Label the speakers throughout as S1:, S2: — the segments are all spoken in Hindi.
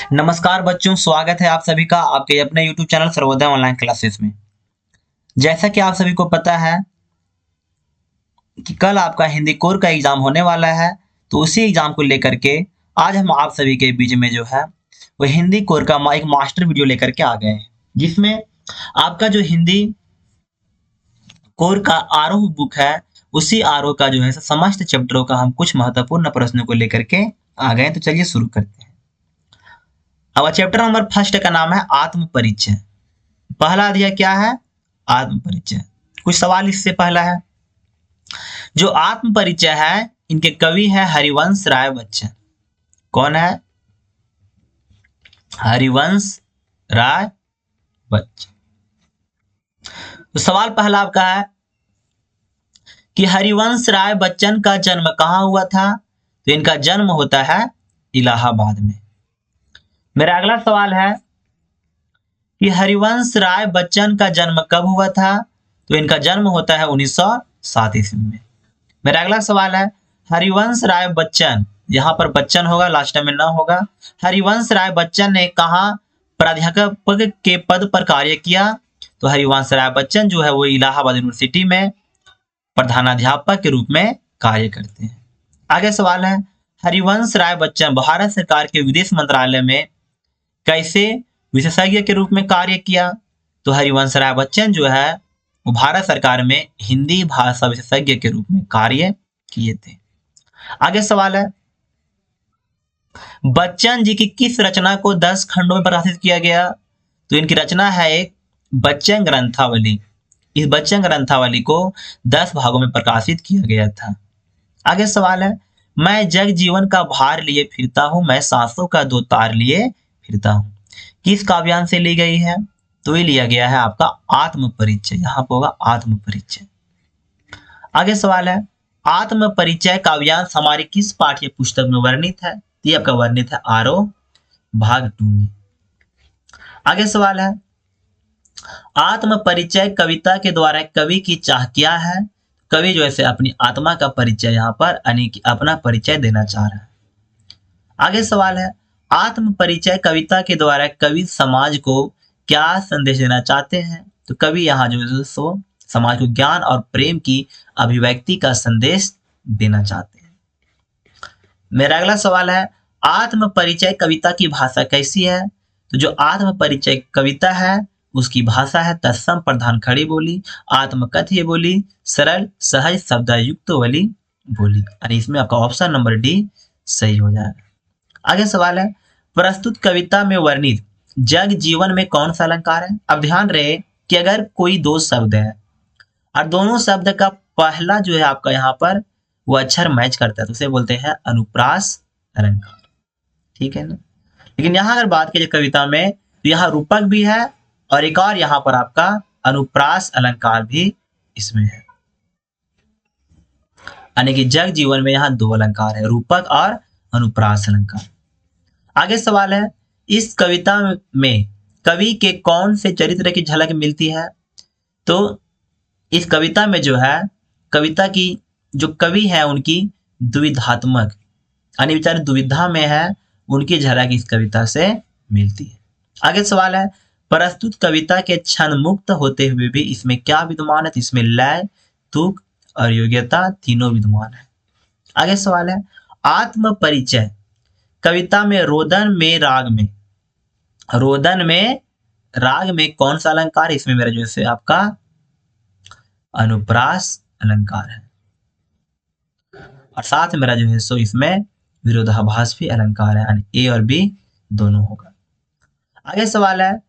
S1: नमस्कार बच्चों, स्वागत है आप सभी का आपके अपने YouTube channel Sarvodaya online classes में। जैसा कि आप सभी को पता है कि कल आपका हिंदी कोर का एग्जाम होने वाला है, तो उसी एग्जाम को लेकर के आज हम आप सभी के बीच में जो है वो हिंदी कोर का एक मास्टर वीडियो लेकर के आ गए हैं, जिसमें आपका जो हिंदी कोर का आरोह बुक है उसी आरोह का जो है समस्त चैप्टरों का हम कुछ महत्वपूर्ण प्रश्नों को लेकर के आ गए। तो चलिए शुरू करते हैं। अब चैप्टर नंबर फर्स्ट का नाम है आत्म परिचय। पहला अध्याय क्या है? आत्म परिचय। कुछ सवाल इससे पहला है। जो आत्म परिचय है इनके कवि है हरिवंश राय बच्चन। कौन है? हरिवंश राय बच्चन। तो सवाल पहला आपका है कि हरिवंश राय बच्चन का जन्म कहां हुआ था? तो इनका जन्म होता है इलाहाबाद में। मेरा अगला सवाल है कि हरिवंश राय बच्चन का जन्म कब हुआ था? तो इनका जन्म होता है 1907 ईस्वी में। मेरा अगला सवाल है हरिवंश राय बच्चन, यहाँ पर बच्चन होगा, लास्ट में न होगा। हरिवंश राय बच्चन ने कहाँ प्राध्यापक के पद पर कार्य किया? तो हरिवंश राय बच्चन जो है वो इलाहाबाद यूनिवर्सिटी में प्रधानाध्यापक के रूप में कार्य करते हैं। आगे सवाल है हरिवंश राय बच्चन भारत सरकार के विदेश मंत्रालय में कैसे विशेषज्ञ के रूप में कार्य किया? तो हरिवंश राय बच्चन जो है वो भारत सरकार में हिंदी भाषा विशेषज्ञ के रूप में कार्य किए थे। आगे सवाल है बच्चन जी की किस रचना को 10 खंडों में प्रकाशित किया गया? तो इनकी रचना है एक बच्चन ग्रंथावली। इस बच्चन ग्रंथावली को 10 भागों में प्रकाशित किया गया था। आगे सवाल है मैं जग जीवन का भार लिए फिरता हूं, मैं सांसों का दो तार लिए फिरता हूं, किस काव्यांश से ली गई है? तो ये लिया गया है आपका आत्म परिचय। यहाँ पर होगा आत्म परिचय। आगे सवाल है आत्म परिचय काव्यांश हमारी किस पाठ्य पुस्तक में वर्णित है? ये आपका वर्णित है आरोह भाग 2 में। आगे सवाल है आत्म परिचय कविता के द्वारा कवि की चाह क्या है? कवि जो है अपनी आत्मा का परिचय यहाँ पर यानी कि अपना परिचय देना चाह रहा है। आगे सवाल है आत्म परिचय कविता के द्वारा कवि समाज को क्या संदेश देना चाहते हैं? तो कवि यहाँ जो है सो समाज को ज्ञान और प्रेम की अभिव्यक्ति का संदेश देना चाहते हैं। मेरा अगला सवाल है आत्म परिचय कविता की भाषा कैसी है? तो जो आत्म परिचय कविता है उसकी भाषा है तत्सम प्रधान खड़ी बोली, आत्मकथ्य बोली, सरल सहज शब्दायुक्त वाली बोली। यानी इसमें आपका ऑप्शन नंबर डी सही हो जाएगा। आगे सवाल है प्रस्तुत कविता में वर्णित जग जीवन में कौन सा अलंकार है? अब ध्यान रहे कि अगर कोई दो शब्द है और दोनों शब्द का पहला जो है आपका यहाँ पर वो अक्षर मैच करता है तो उसे बोलते हैं अनुप्रास अलंकार। ठीक है ना? लेकिन यहाँ अगर बात की जाए कविता में तो यहाँ रूपक भी है और एक और यहाँ पर आपका अनुप्रास अलंकार भी इसमें है। यानी कि जग जीवन में यहाँ दो अलंकार है, रूपक और अनुप्रास अलंकार। आगे सवाल है इस कविता में कवि के कौन से चरित्र की झलक मिलती है? तो इस कविता में जो है कविता की जो कवि है उनकी द्विधात्मक यानी बेचारे दुविधा में है, उनकी झलक इस कविता से मिलती है। आगे सवाल है प्रस्तुत कविता के छंद मुक्त होते हुए भी इसमें क्या विद्यमान है? तो इसमें लय, तुक और योग्यता तीनों विद्यमान है। आगे सवाल है आत्म परिचय कविता में रोदन में राग में कौन सा अलंकार? इसमें मेरा जो है आपका अनुप्रास अलंकार है और साथ में मेरा जो है सो इसमें विरोधाभास भी अलंकार है, यानी ए और बी दोनों होगा। आगे सवाल है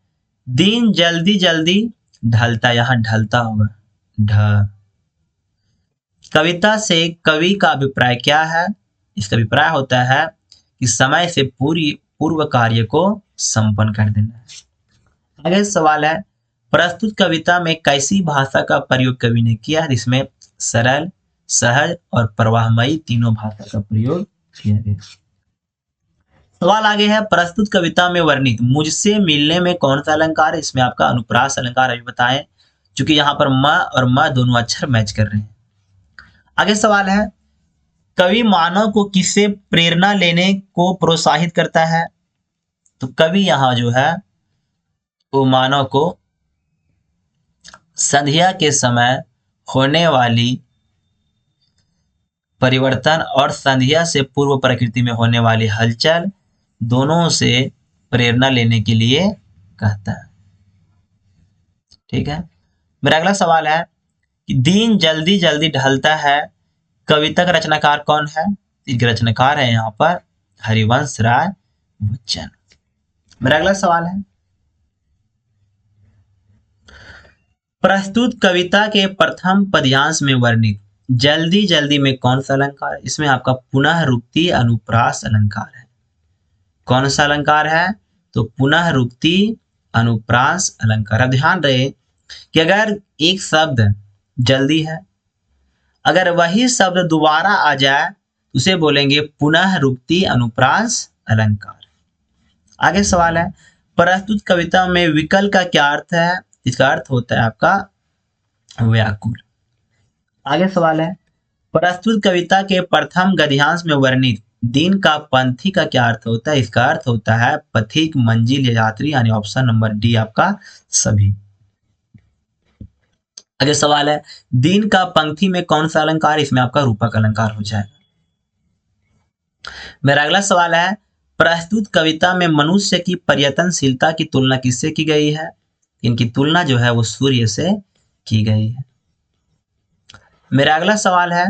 S1: दिन जल्दी जल्दी ढलता, यहां ढलता होगा ढ। कविता से कवि का अभिप्राय क्या है? इसका अभिप्राय होता है कि समय से पूर्व कार्य को संपन्न कर देना है। आगे सवाल है प्रस्तुत कविता में कैसी भाषा का प्रयोग कवि ने किया? इसमें सरल, सहज और प्रवाहमयी तीनों भाषा का प्रयोग किया गया। सवाल आगे है प्रस्तुत कविता में वर्णित मुझसे मिलने में कौन सा अलंकार है? इसमें आपका अनुप्रास अलंकार अभी बताएं, क्योंकि यहाँ पर म और म दोनों अक्षर मैच कर रहे हैं। आगे सवाल है कवि मानव को किससे प्रेरणा लेने को प्रोत्साहित करता है? तो कवि यहाँ जो है वो मानव को संध्या के समय होने वाली परिवर्तन और संध्या से पूर्व प्रकृति में होने वाली हलचल दोनों से प्रेरणा लेने के लिए कहता है। ठीक है, मेरा अगला सवाल है कि दिन जल्दी जल्दी ढलता है, कविता का रचनाकार कौन है? इसके रचनाकार है यहाँ पर हरिवंश राय बच्चन। मेरा अगला सवाल है, प्रस्तुत कविता के प्रथम पद्यांश में वर्णित जल्दी जल्दी में कौन सा अलंकार? इसमें आपका पुनः रुक्ति अनुप्रास अलंकार है। कौन सा अलंकार है? तो पुनः रुक्ति अनुप्रास अलंकार। अब ध्यान रहे कि अगर एक शब्द जल्दी है, अगर वही शब्द दोबारा आ जाए तो उसे बोलेंगे पुनः रुक्ति अनुप्रास अलंकार। आगे सवाल है, प्रस्तुत कविता में विकल का क्या अर्थ है? इसका अर्थ होता है आपका व्याकुल। आगे सवाल है, प्रस्तुत कविता के प्रथम गद्यांश में वर्णित दिन का पंथी का क्या अर्थ होता है? इसका अर्थ होता है पथिक, मंजिल या यात्री, यानी ऑप्शन नंबर डी आपका सभी। आगे सवाल है, दिन का पंक्ति में कौन सा अलंकार? इसमें आपका रूपक अलंकार हो जाएगा। मेरा अगला सवाल है, प्रस्तुत कविता में मनुष्य की पर्यटनशीलता की तुलना किससे की गई है? इनकी तुलना जो है वो सूर्य से की गई है। मेरा अगला सवाल है,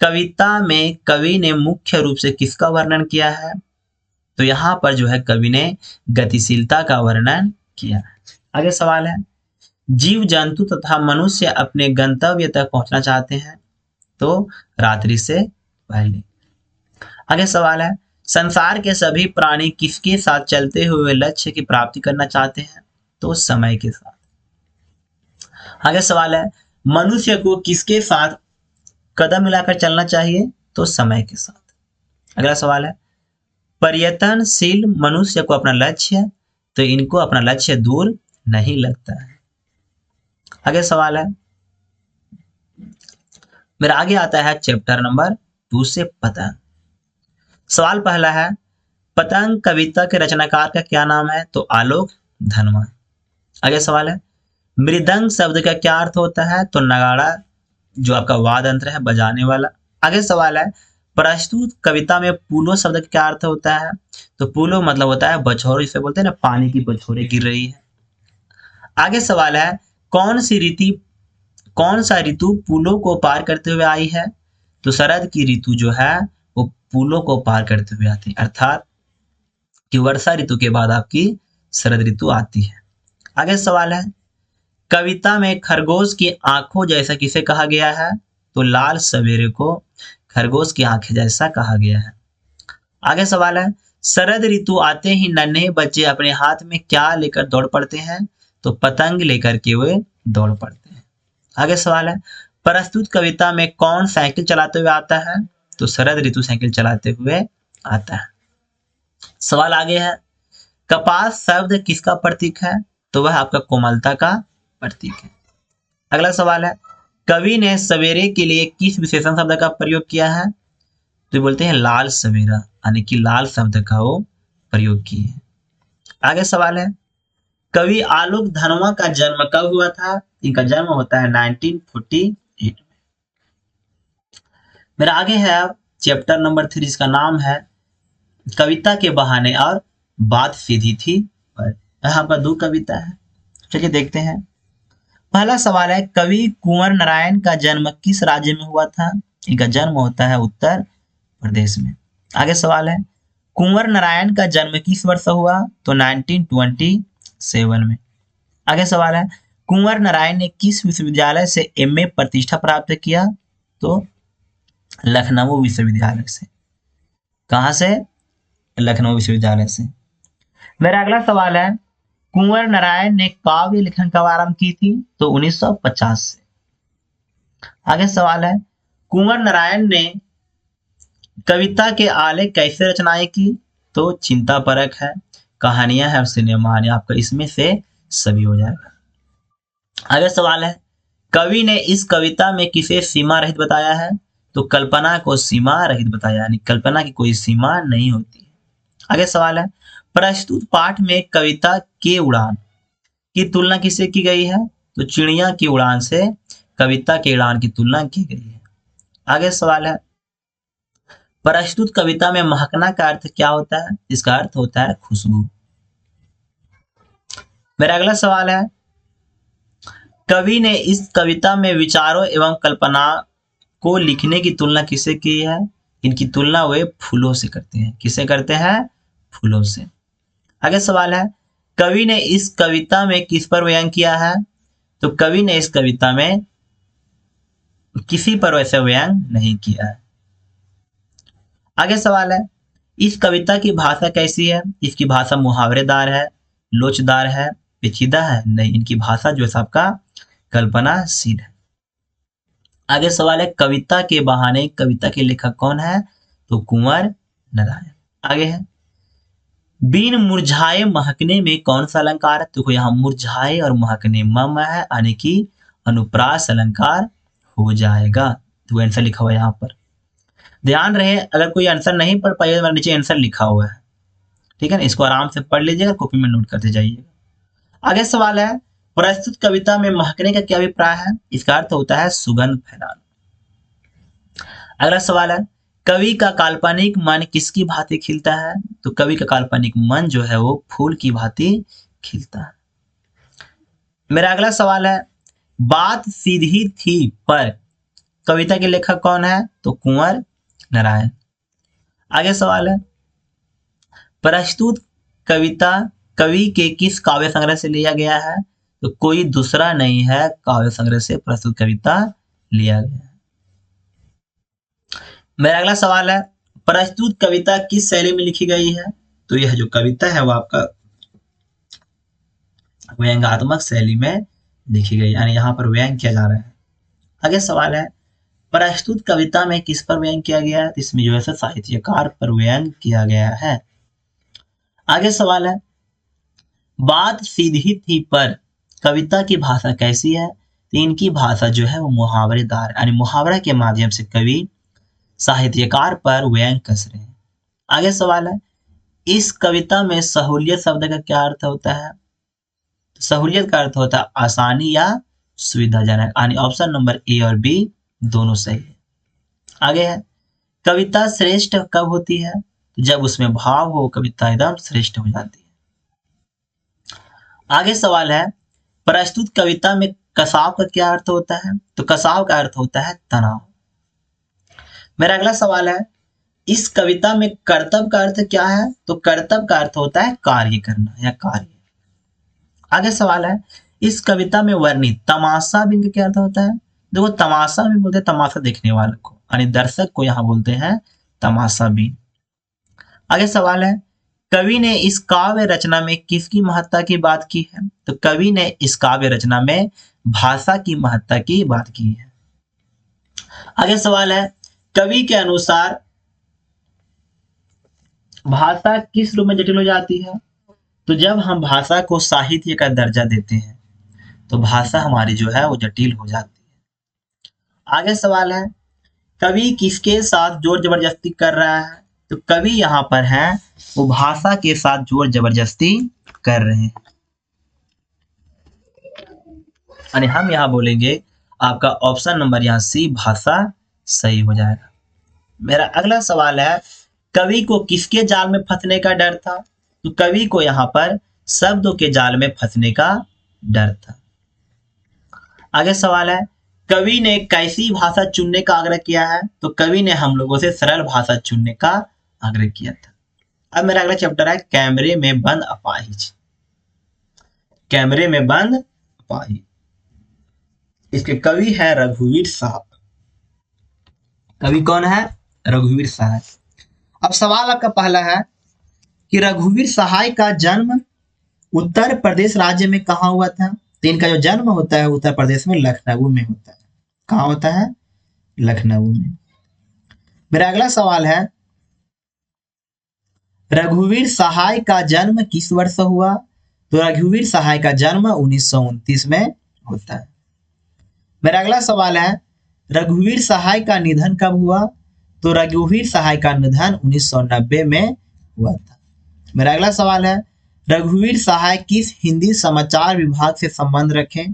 S1: कविता में कवि ने मुख्य रूप से किसका वर्णन किया है? तो यहाँ पर जो है कवि ने गतिशीलता का वर्णन किया है। आगे सवाल है, जीव जंतु तथा मनुष्य अपने गंतव्य तक पहुंचना चाहते हैं, तो रात्रि से पहले। आगे सवाल है, संसार के सभी प्राणी किसके साथ चलते हुए लक्ष्य की प्राप्ति करना चाहते हैं? तो समय के साथ। आगे सवाल है, मनुष्य को किसके साथ कदम मिलाकर चलना चाहिए? तो समय के साथ। अगला सवाल है, पर्यटनशील मनुष्य को अपना लक्ष्य, तो इनको अपना लक्ष्य दूर नहीं लगता है। आगे सवाल है, मेरा आगे आता है चैप्टर नंबर 2 से पतंग। सवाल पहला है, पतंग कविता के रचनाकार का क्या नाम है? तो आलोक धनवा। आगे सवाल है, मृदंग शब्द का क्या अर्थ होता है? तो नगाड़ा, जो आपका वाद्य यंत्र है बजाने वाला। आगे सवाल है, प्रस्तुत कविता में पूलो शब्द का क्या अर्थ होता है? तो पूलो मतलब होता है बछौर, इसे बोलते हैं ना, पानी की बछौरे गिर रही है। आगे सवाल है, कौन सा ऋतु पूलो को पार करते हुए आई है? तो शरद की ऋतु जो है वो पूलो को पार करते हुए आती है, अर्थात कि वर्षा ऋतु के बाद आपकी शरद ऋतु आती है। आगे सवाल है, कविता में खरगोश की आंखों जैसा किसे कहा गया है? तो लाल सवेरे को खरगोश की आंखें जैसा कहा गया है। आगे सवाल है, शरद ऋतु आते ही नन्हे बच्चे अपने हाथ में क्या लेकर दौड़ पड़ते हैं? तो पतंग लेकर के वे दौड़ पड़ते हैं। आगे सवाल है, प्रस्तुत कविता में कौन साइकिल चलाते हुए आता है? तो शरद ऋतु साइकिल चलाते हुए आता है। सवाल आगे है, कपास शब्द किसका प्रतीक है? तो वह आपका कोमलता का प्रतीक है। अगला सवाल है, कवि ने सवेरे के लिए किस विशेषण शब्द का प्रयोग किया है? तो बोलते हैं लाल सवेरा, यानी कि लाल शब्द का वो प्रयोग किए हैं। आगे सवाल है, कवि आलोक धनवा का जन्म कब हुआ था? इनका जन्म होता है 1948 में। मेरा आगे है अब चैप्टर नंबर 3, जिसका नाम है कविता के बहाने और बात सीधी थी पर। यहाँ पर 2 कविता है, चलिए देखते हैं। पहला सवाल है, कवि कुंवर नारायण का जन्म किस राज्य में हुआ था? इनका जन्म होता है उत्तर प्रदेश में। आगे सवाल है, कुंवर नारायण का जन्म किस वर्ष हुआ? तो 1927 में। आगे सवाल है, कुंवर नारायण ने किस विश्वविद्यालय से एमए प्रतिष्ठा प्राप्त किया? तो लखनऊ विश्वविद्यालय से। कहां से? लखनऊ विश्वविद्यालय से। मेरा अगला सवाल है, कुंवर नारायण ने काव्य लेखन कब आरंभ की थी? तो 1950 से। आगे सवाल है, कुंवर नारायण ने कविता के आलेख कैसे रचनाएं की? तो चिंता परक है, कहानियां है और सिनेमा, आपका इसमें से सभी हो जाएगा। आगे सवाल है, कवि ने इस कविता में किसे सीमा रहित बताया है? तो कल्पना को सीमा रहित बताया, यानी कल्पना की कोई सीमा नहीं होती है। आगे सवाल है, प्रस्तुत पाठ में कविता के उड़ान की तुलना किससे की गई है? तो चिड़िया की उड़ान से कविता के उड़ान की तुलना की गई है। आगे सवाल है, प्रस्तुत कविता में महकना का अर्थ क्या होता है? इसका अर्थ होता है खुशबू। मेरा अगला सवाल है, कवि ने इस कविता में विचारों एवं कल्पना को लिखने की तुलना किससे की है? इनकी तुलना वे फूलों से करते हैं। किससे करते हैं? फूलों से। आगे सवाल है, कवि ने इस कविता में किस पर व्यंग किया है? तो कवि ने इस कविता में किसी पर वैसे व्यंग नहीं किया है। आगे सवाल है, इस कविता की भाषा कैसी है? इसकी भाषा मुहावरेदार है, लोचदार है, पेचीदा है? नहीं, इनकी भाषा जो है सबका कल्पनाशील है। आगे सवाल है, कविता के बहाने कविता के लेखक कौन है? तो कुंवर नारायण। आगे है, बिन मुरझाए महकने में कौन सा अलंकार है? तो यहाँ मुरझाए और महकने मम है, यानी कि अनुप्रास अलंकार हो जाएगा। तो आंसर लिखा हुआ है यहाँ पर। ध्यान रहे, अगर कोई आंसर नहीं पढ़ पाइए तो नीचे आंसर लिखा हुआ है, ठीक है ना, इसको आराम से पढ़ लीजिएगा, कॉपी में नोट करते जाइएगा। आगे सवाल है, प्रस्तुत कविता में महकने का क्या अभिप्राय है? इसका अर्थ होता है सुगंध फैलाना। अगला सवाल है, कवि का काल्पनिक मन किसकी भांति खिलता है? तो कवि का काल्पनिक मन जो है वो फूल की भांति खिलता है। मेरा अगला सवाल है, बात सीधी थी पर कविता के लेखक कौन है? तो कुंवर नारायण। आगे सवाल है, प्रस्तुत कविता कवि के किस काव्य संग्रह से लिया गया है? तो कोई दूसरा नहीं है, काव्य संग्रह से प्रस्तुत कविता लिया गया है। मेरा अगला सवाल है, प्रस्तुत कविता किस शैली में लिखी गई है? तो यह जो कविता है वो आपका व्यंग्यात्मक शैली में लिखी गई, यानी यहाँ पर व्यंग किया जा रहा है। आगे सवाल है, प्रस्तुत कविता में किस पर व्यंग किया गया है? इसमें जो है साहित्यकार पर व्यंग किया गया है। आगे सवाल है, बात सीधी थी पर कविता की भाषा कैसी है? तो इनकी भाषा जो है वो मुहावरेदार, यानी मुहावरा के माध्यम से कवि साहित्यकार पर व्यंग कस रहे हैं। आगे सवाल है, इस कविता में सहूलियत शब्द का क्या अर्थ होता है? तो सहूलियत का अर्थ होता है आसानी या सुविधाजनक, यानी ऑप्शन नंबर ए और बी दोनों सही है। आगे है, कविता श्रेष्ठ कब होती है? जब उसमें भाव हो, कविता एकदम श्रेष्ठ हो जाती है। आगे सवाल है, प्रस्तुत कविता में कसाव का क्या अर्थ होता है? तो कसाव का अर्थ होता है तनाव। मेरा अगला सवाल है, इस कविता में कर्तव्य का अर्थ क्या है? तो कर्तव्य का अर्थ होता है कार्य करना या कार्य। आगे सवाल है, इस कविता में वर्णित तमाशा बिन का क्या अर्थ होता है? देखो, तमाशा भी बोलते हैं तमाशा देखने वाले को, यानी दर्शक को यहाँ बोलते हैं तमाशा बिन। आगे सवाल है, कवि ने इस काव्य रचना में किसकी महत्ता की बात की है? तो कवि ने इस काव्य रचना में भाषा की महत्ता की बात की है। आगे सवाल है, कवि के अनुसार भाषा किस रूप में जटिल हो जाती है? तो जब हम भाषा को साहित्य का दर्जा देते हैं तो भाषा हमारी जो है वो जटिल हो जाती है। आगे सवाल है, कवि किसके साथ जोर जबरदस्ती कर रहा है? तो कवि यहाँ पर है वो भाषा के साथ जोर जबरदस्ती कर रहे हैं, यानी हम यहाँ बोलेंगे आपका ऑप्शन नंबर यहाँ सी भाषा सही हो जाएगा। मेरा अगला सवाल है, कवि को किसके जाल में फंसने का डर था? तो कवि को यहाँ पर शब्दों के जाल में फंसने का डर था। आगे सवाल है, कवि ने कैसी भाषा चुनने का आग्रह किया है? तो कवि ने हम लोगों से सरल भाषा चुनने का आग्रह किया था। अब मेरा अगला चैप्टर है कैमरे में बंद अपाहिज। कैमरे में बंद अपाहिज, इसके कवि है रघुवीर साहब। कवि कौन है? रघुवीर साहब। अब सवाल आपका पहला है कि रघुवीर सहाय का जन्म उत्तर प्रदेश राज्य में कहाँ हुआ था? तो इनका जो जन्म होता है उत्तर प्रदेश में लखनऊ में होता है। कहाँ होता है? लखनऊ में। मेरा अगला सवाल है, रघुवीर सहाय का जन्म किस वर्ष हुआ? तो रघुवीर सहाय का जन्म 1929 में होता है। मेरा अगला सवाल है, रघुवीर सहाय का निधन कब हुआ? तो रघुवीर सहाय का निधन 1990 में हुआ था। मेरा अगला सवाल है, रघुवीर सहाय किस हिंदी समाचार विभाग से संबंध रखें?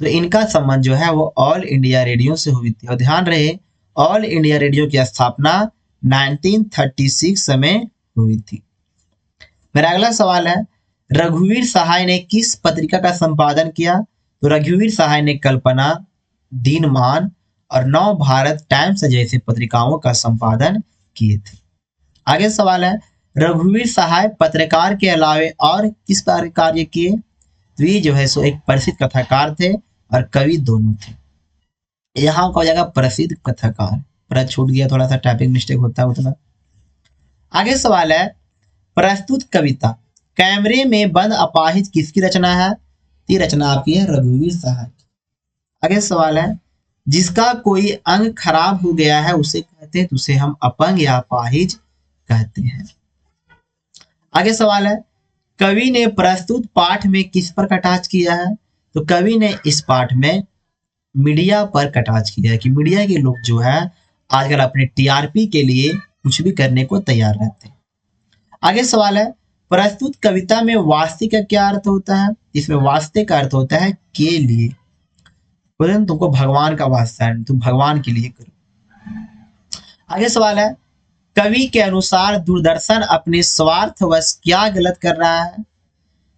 S1: तो इनका संबंध जो है वो ऑल इंडिया रेडियो से हुई थी। और ध्यान रहे, ऑल इंडिया रेडियो की स्थापना 1936 में हुई थी। मेरा अगला सवाल है, रघुवीर सहाय ने किस पत्रिका का संपादन किया? तो रघुवीर सहाय ने कल्पना, दिनमान और नव भारत टाइम्स जैसे पत्रिकाओं का संपादन किए थे। आगे सवाल है, रघुवीर सहाय पत्रकार के अलावे और किस प्रकार के कार्य किए? तो ये जो है सो एक प्रसिद्ध कथाकार थे और कवि दोनों थे। यहाँ का हो जाएगा प्रसिद्ध कथाकार, पर छूट गया, थोड़ा सा टाइपिंग मिस्टेक होता है उतना। आगे सवाल है, प्रस्तुत कविता कैमरे में बंद अपाहिज किसकी रचना है? ये रचना आपकी है रघुवीर सहाय। आगे सवाल है, जिसका कोई अंग खराब हो गया है उसे कहते हैं, तो उसे हम अपंग या अपाहिज कहते हैं। आगे सवाल है, कवि ने प्रस्तुत पाठ में किस पर कटाक्ष किया है? तो कवि ने इस पाठ में मीडिया पर कटाक्ष किया है कि मीडिया के लोग जो है आजकल अपने टीआरपी के लिए कुछ भी करने को तैयार रहते हैं। आगे सवाल है, प्रस्तुत कविता में वास्ते का क्या अर्थ होता है? इसमें वास्ते का अर्थ होता है के लिए, तुमको भगवान का वास्ता है, तुम भगवान के लिए करो। आगे सवाल है, कवि के अनुसार दूरदर्शन अपने स्वार्थवश क्या गलत कर रहा है?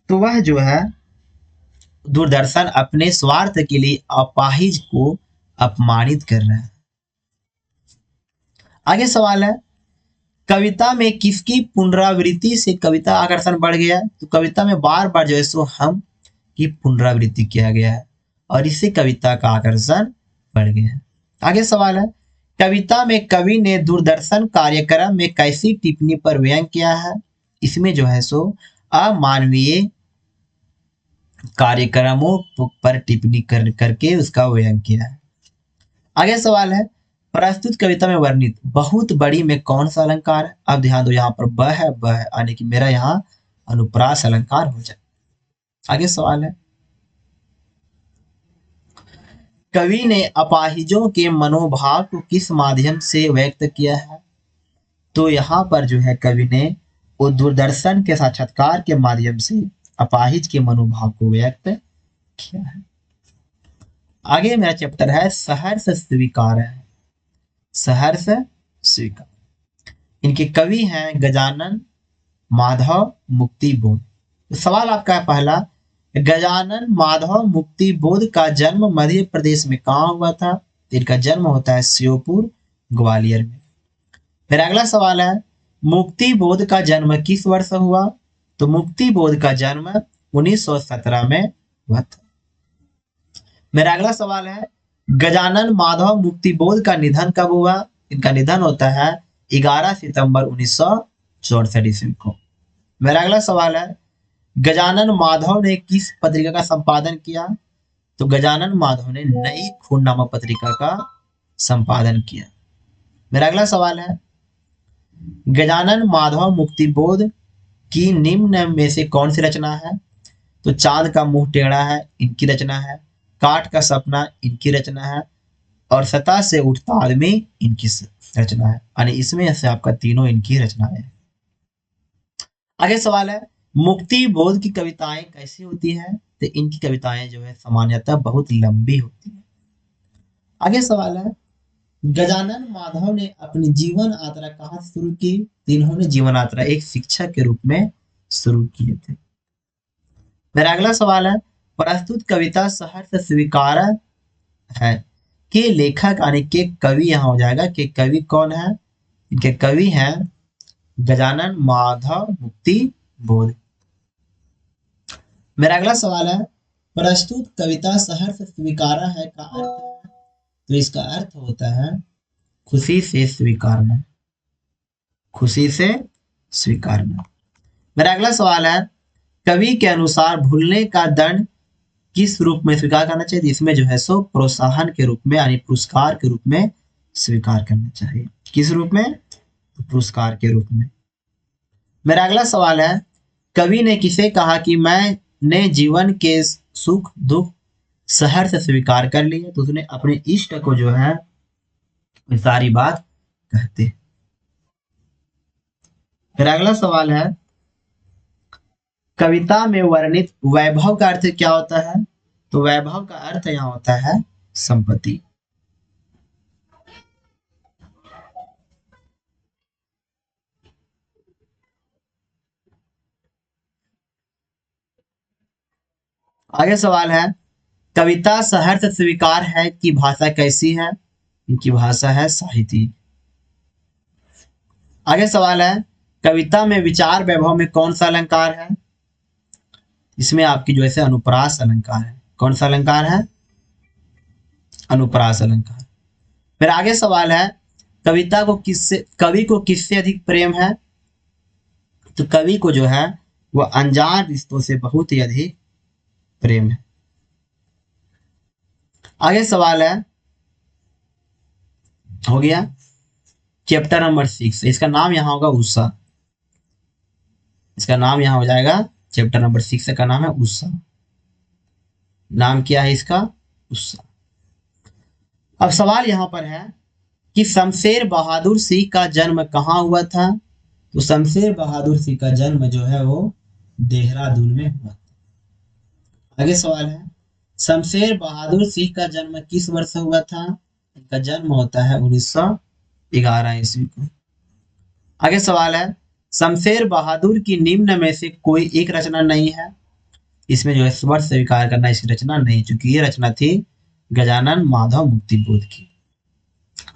S1: तो वह जो है दूरदर्शन अपने स्वार्थ के लिए अपाहिज को अपमानित कर रहा है। आगे सवाल है, कविता में किसकी पुनरावृत्ति से कविता आकर्षण बढ़ गया है? तो कविता में बार बार जो है सो हम की पुनरावृत्ति किया गया है और इससे कविता का आकर्षण बढ़ गया है। आगे सवाल है, कविता में कवि ने दूरदर्शन कार्यक्रम में कैसी टिप्पणी पर व्यंग किया है? इसमें जो है सो अमानवीय कार्यक्रमों पर टिप्पणी करके उसका व्यंग किया है। आगे सवाल है, प्रस्तुत कविता में वर्णित बहुत बड़ी में कौन सा अलंकार है? अब ध्यान दो, यहाँ पर ब है, यानी कि मेरा यहाँ अनुप्रास अलंकार हो जाए। आगे सवाल है, कवि ने अपाहिजों के मनोभाव को किस माध्यम से व्यक्त किया है? तो यहाँ पर जो है कवि ने वो दूरदर्शन के साक्षात्कार के माध्यम से अपाहिज के मनोभाव को व्यक्त किया है। आगे मेरा चैप्टर है सहर्ष स्वीकार है। सहर्ष स्वीकार, इनके कवि हैं गजानन माधव मुक्तिबोध। तो सवाल आपका है पहला, गजानन माधव मुक्तिबोध का जन्म मध्य प्रदेश में कहाँ हुआ था? इनका जन्म होता है श्योपुर ग्वालियर में। फिर अगला सवाल है, मुक्तिबोध का जन्म किस वर्ष हुआ? तो मुक्तिबोध का जन्म 1917 में हुआ था। मेरा अगला सवाल है, गजानन माधव मुक्तिबोध का निधन कब हुआ? इनका निधन होता है 11 सितंबर 1964 ईस्वी को। मेरा अगला सवाल है, गजानन माधव ने किस पत्रिका का संपादन किया? तो गजानन माधव ने नई खून नामक पत्रिका का संपादन किया। मेरा अगला सवाल है, गजानन माधव मुक्तिबोध की निम्न में से कौन सी रचना है? तो चांद का मुंह टेढ़ा है इनकी रचना है, काठ का सपना इनकी रचना है और सतह से उठता आदमी इनकी रचना है। यानी इसमें से आपका तीनों इनकी रचनाएं हैं। आगे सवाल है, मुक्तिबोध की कविताएं कैसी होती है? तो इनकी कविताएं जो है सामान्यतः बहुत लंबी होती है। आगे सवाल है, गजानन माधव ने अपनी जीवन यात्रा कहाँ से शुरू की? इन्होंने जीवन यात्रा एक शिक्षक के रूप में शुरू किए थे। मेरा अगला सवाल है, प्रस्तुत कविता सहर्ष स्वीकार है के लेखक यानी के कवि यहाँ हो जाएगा कि कवि कौन है? इनके कवि हैं गजानन माधव मुक्तिबोध। मेरा अगला सवाल है, प्रस्तुत कविता सहर्ष स्वीकारा है का अर्थ है? तो इसका अर्थ होता है खुशी से स्वीकारना, खुशी से स्वीकारना। मेरा अगला सवाल है, कवि के अनुसार भूलने का दंड किस रूप में स्वीकार करना चाहिए? इसमें जो है सो प्रोत्साहन के रूप में यानी पुरस्कार के रूप में स्वीकार करना चाहिए। किस रूप में? तो पुरस्कार के रूप में। मेरा अगला सवाल है, कवि ने किसे कहा कि मैंने जीवन के सुख दुख सहर्ष स्वीकार कर लिए? तो उसने अपने इष्ट को जो है सारी बात कहते। फिर अगला सवाल है, कविता में वर्णित वैभव का अर्थ क्या होता है? तो वैभव का अर्थ यहाँ होता है संपत्ति। आगे सवाल है, कविता सहर्ष स्वीकार है कि भाषा कैसी है? इनकी भाषा है साहित्यिक। आगे सवाल है, कविता में विचार वैभव में कौन सा अलंकार है? इसमें आपकी जो है अनुप्रास अलंकार है। कौन सा अलंकार है? अनुप्रास अलंकार। फिर आगे सवाल है, कवि को किससे अधिक प्रेम है? तो कवि को जो है वह अनजान रिश्तों से बहुत ही अधिक प्रेम है। आगे सवाल है, हो गया चैप्टर नंबर 6। इसका नाम यहां होगा उषा। इसका नाम यहां हो जाएगा चैप्टर नंबर 6 का नाम है उषा। नाम क्या है इसका? उषा। अब सवाल यहां पर है कि शमशेर बहादुर सिंह का जन्म कहाँ हुआ था? तो शमशेर बहादुर सिंह का जन्म जो है वो देहरादून में हुआ था। आगे सवाल है, शमशेर बहादुर सिंह का जन्म किस वर्ष हुआ था? इनका जन्म होता है 1911 ईस्वी को। आगे सवाल है, शमशेर बहादुर की निम्न में से कोई एक रचना नहीं है। इसमें जो है वर्ष स्वीकार करना इसकी रचना नहीं, चूंकि ये रचना थी गजानन माधव मुक्तिबोध की।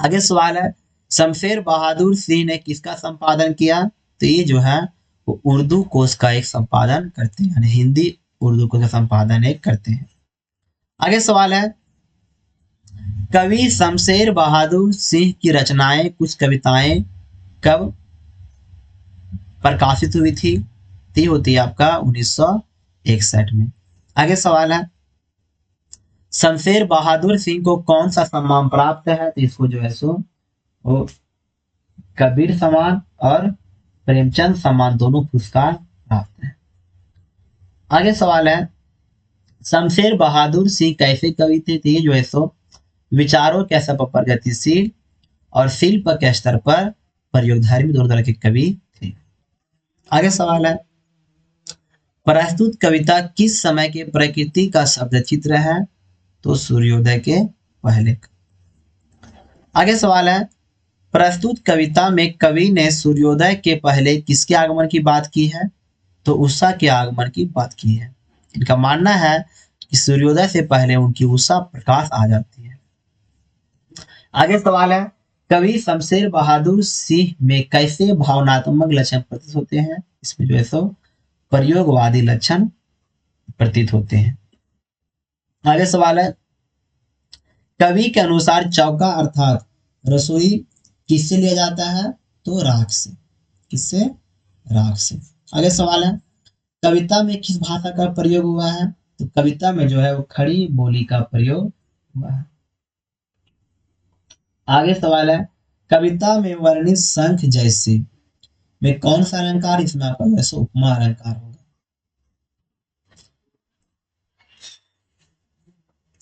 S1: आगे सवाल है, शमशेर बहादुर सिंह ने किसका संपादन किया? तो ये जो है वो उर्दू कोश का एक संपादन करते हैं, यानी हिंदी उर्दू कोश का संपादन एक करते हैं। आगे सवाल है, कवि शमशेर बहादुर सिंह की रचनाएं कुछ कविताएं कब प्रकाशित हुई थी? ती होती है आपका 1961 में। आगे सवाल है, शमशेर बहादुर सिंह को कौन सा सम्मान प्राप्त है? तो इसको जो है सो वो कबीर सम्मान और प्रेमचंद सम्मान दोनों पुरस्कार प्राप्त है। आगे सवाल है, शमशेर बहादुर सिंह कैसे कवि थे? तो ये जो है सो विचारों के स्तर पर गतिशील और शिल्प के स्तर पर प्रयोगधर्मी दोनों तरह के कवि थे। आगे सवाल है, प्रस्तुत कविता किस समय के प्रकृति का शब्द चित्र है? तो सूर्योदय के पहले। आगे सवाल है, प्रस्तुत कविता में कवि ने सूर्योदय के पहले किसके आगमन की बात की है? तो उषा के आगमन की बात की है। इनका मानना है कि सूर्योदय से पहले उनकी उषा प्रकाश आ जाती है। आगे सवाल है, कवि शमशेर बहादुर सिंह में कैसे भावनात्मक लक्षण प्रतीत होते हैं? इसमें जो है सो प्रयोगवादी लक्षण प्रतीत होते हैं। आगे सवाल है, कवि के अनुसार चौका अर्थात रसोई किससे लिया जाता है? तो राख से। किससे? राख से। आगे सवाल है, कविता में किस भाषा का प्रयोग हुआ है? तो कविता में जो है वो खड़ी बोली का प्रयोग हुआ है। आगे सवाल है, कविता में वर्णित शंख जैसे में कौन सा अलंकार? इसमें आपका वैसे उपमा अलंकार होगा।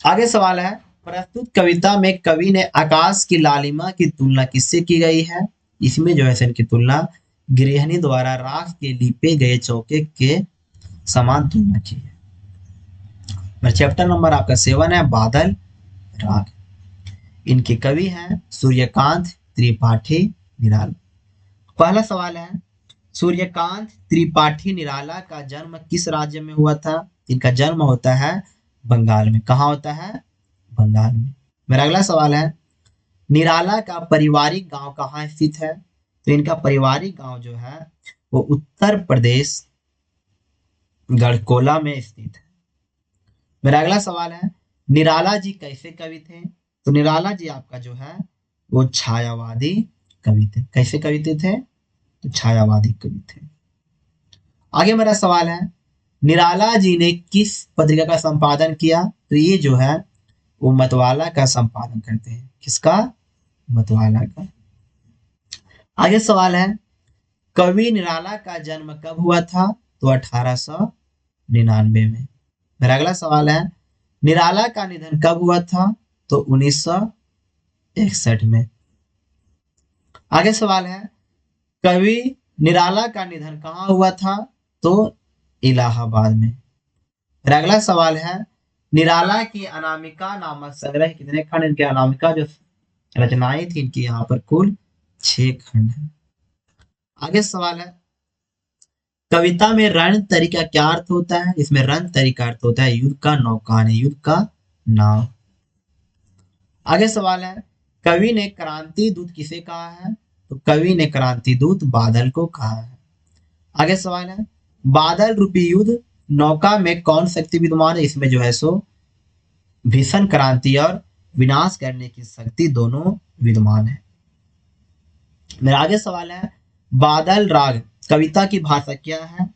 S1: आगे सवाल है, प्रस्तुत कविता में कवि ने आकाश की लालिमा की तुलना किससे की गई है? इसमें जो है इनकी तुलना गृहिणी द्वारा राख के लीपे गए चौके के समान तुलना की है। चैप्टर नंबर आपका 7 है बादल राग। इनके कवि हैं सूर्यकांत त्रिपाठी निराला। पहला सवाल है, सूर्यकांत त्रिपाठी निराला का जन्म किस राज्य में हुआ था? इनका जन्म होता है बंगाल में। कहाँ होता है? बंगाल में। मेरा अगला सवाल है, निराला का पारिवारिक गांव कहाँ स्थित है? तो इनका पारिवारिक गांव जो है वो उत्तर प्रदेश गढ़कोला में स्थित है। मेरा अगला सवाल है, निराला जी कैसे कवि थे? तो निराला जी आपका जो है वो छायावादी कवि थे। कैसे कवि थे? तो छायावादी कवि थे। आगे मेरा सवाल है, निराला जी ने किस पत्रिका का संपादन किया? तो ये जो है वो मतवाला का संपादन करते हैं। किसका? मतवाला का। आगे सवाल है, कवि निराला का जन्म कब हुआ था? तो 1899 में। मेरा अगला सवाल है, निराला का निधन कब हुआ था? तो 1961 में। आगे सवाल है, कवि निराला का निधन कहाँ हुआ था? तो इलाहाबाद में। फिर अगला सवाल है, निराला की अनामिका नामक संग्रह कितने खंड? इनके अनामिका जो रचनाएं थी इनकी यहाँ पर कुल 6 खंड है। आगे सवाल है, कविता में रण तरी का क्या अर्थ होता है? इसमें रण तरी का अर्थ होता है युद्ध का नौकान, युद्ध का नाव। आगे सवाल है, कवि ने क्रांति दूत किसे कहा है? तो कवि ने क्रांति दूत बादल को कहा है। आगे सवाल है, बादल रूपी युद्ध नौका में कौन शक्ति विद्यमान है? इसमें जो है सो भीषण क्रांति और विनाश करने की शक्ति दोनों विद्यमान है। मेरा आगे सवाल है, बादल राग कविता की भाषा क्या है?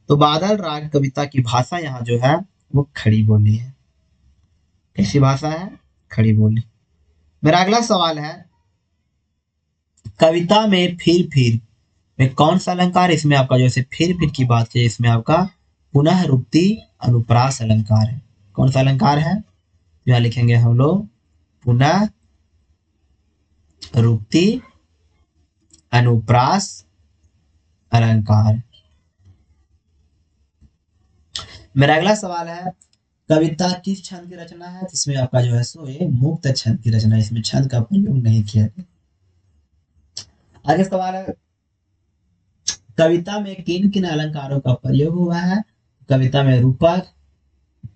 S1: तो बादल राग कविता की भाषा यहाँ जो है वो खड़ी बोली है। कैसी भाषा है? खड़ी बोली। मेरा अगला सवाल है, कविता में फिर में कौन सा अलंकार? इसमें आपका जैसे फिर की बात की, इसमें आपका पुनः रुक्ति अनुप्रास अलंकार है। कौन सा अलंकार है? यहाँ लिखेंगे हम लोग पुनः रुक्ति अनुप्रास अलंकार। मेरा अगला सवाल है, कविता किस छंद की रचना है? इसमें आपका जो है सो ये मुक्त छंद की रचना, इसमें छंद का प्रयोग नहीं किया गया। आगे सवाल है, कविता में किन किन अलंकारों का प्रयोग हुआ है? कविता में रूपक,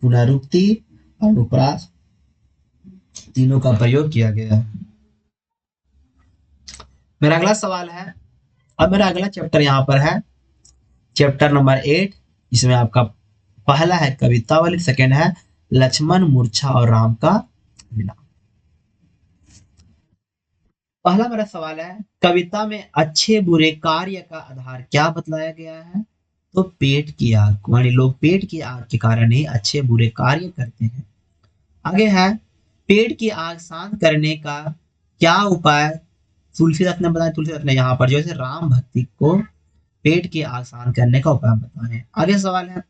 S1: पुनरुक्ति और अनुप्रास तीनों का प्रयोग किया गया है। मेरा अगला सवाल है, अब मेरा अगला चैप्टर यहाँ पर है चैप्टर नंबर 8। इसमें आपका पहला है कवितावली, सेकंड है लक्ष्मण मूर्छा और राम का विलाप। पहला मेरा सवाल है, कविता में अच्छे बुरे कार्य का आधार क्या बतलाया गया है? तो पेट की आग, मानी लोग पेट की आग के कारण ही अच्छे बुरे कार्य करते हैं। आगे है, पेट की आग शांत करने का क्या उपाय तुलसीदास ने बताया? तुलसीदास ने यहाँ पर जो है राम भक्ति को पेट की आग शांत करने का उपाय बताए। आगे सवाल है,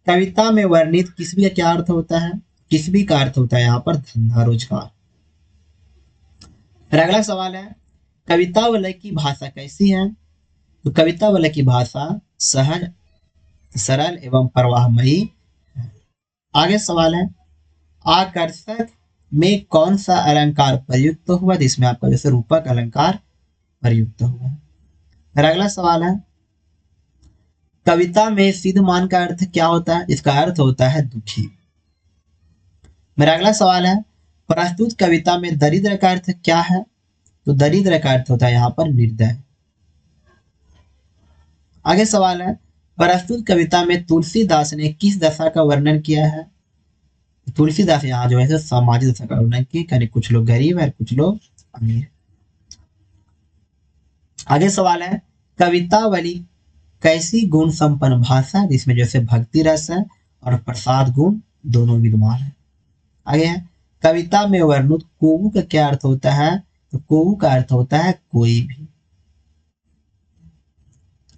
S1: कविता में वर्णित किसबी का क्या अर्थ होता है? किसबी का अर्थ होता है यहाँ पर धंधा रोजगार। फिर अगला सवाल है, कविता वलय की भाषा कैसी है? तो कविता वलय की भाषा सहज, सरल एवं प्रवाहमयी है। आगे सवाल है, आकर्षक में कौन सा अलंकार प्रयुक्त हुआ? जिसमें आपका जैसे रूपक अलंकार प्रयुक्त हुआ है। फिर अगला सवाल है, कविता में सिद्ध मान का अर्थ क्या होता है? इसका अर्थ होता है दुखी। मेरा अगला सवाल है, प्रस्तुत कविता में दरिद्र का अर्थ क्या है? तो दरिद्र का अर्थ होता है यहाँ पर निर्दय। आगे सवाल है, प्रस्तुत कविता में तुलसीदास ने किस दशा का वर्णन किया है? तुलसीदास यहाँ जो है सामाजिक दशा का वर्णन किया, कुछ लोग गरीब है कुछ लोग अमीर। आगे सवाल है, कवितावली कैसी गुण संपन्न भाषा है? जिसमें जैसे भक्ति रस है और प्रसाद गुण दोनों विद्यमान है। आगे है, कविता में वर्णित कोवू का क्या अर्थ होता है? तो कोवू का अर्थ होता है कोई भी।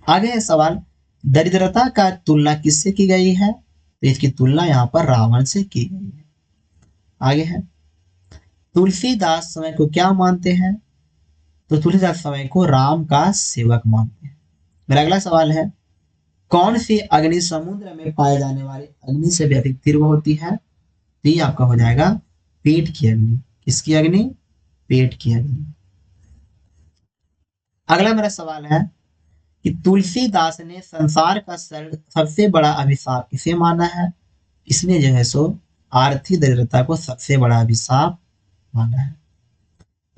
S1: आगे है सवाल, दरिद्रता का तुलना किससे की गई है? तो इसकी तुलना यहाँ पर रावण से की गई है। आगे है, तुलसीदास समय को क्या मानते हैं? तो तुलसीदास समय को राम का सेवक मानते हैं। मेरा अगला सवाल है, कौन सी अग्नि समुद्र में पाए जाने वाली अग्नि से भी अधिक तीव्र होती है? तो ये आपका हो जाएगा पेट की अग्नि। किसकी अग्नि? पेट की अग्नि। अगला मेरा सवाल है कि तुलसीदास ने संसार का सबसे बड़ा अभिशाप किसे माना है? इसने जो है सो आर्थिक दरिद्रता को सबसे बड़ा अभिशाप माना है।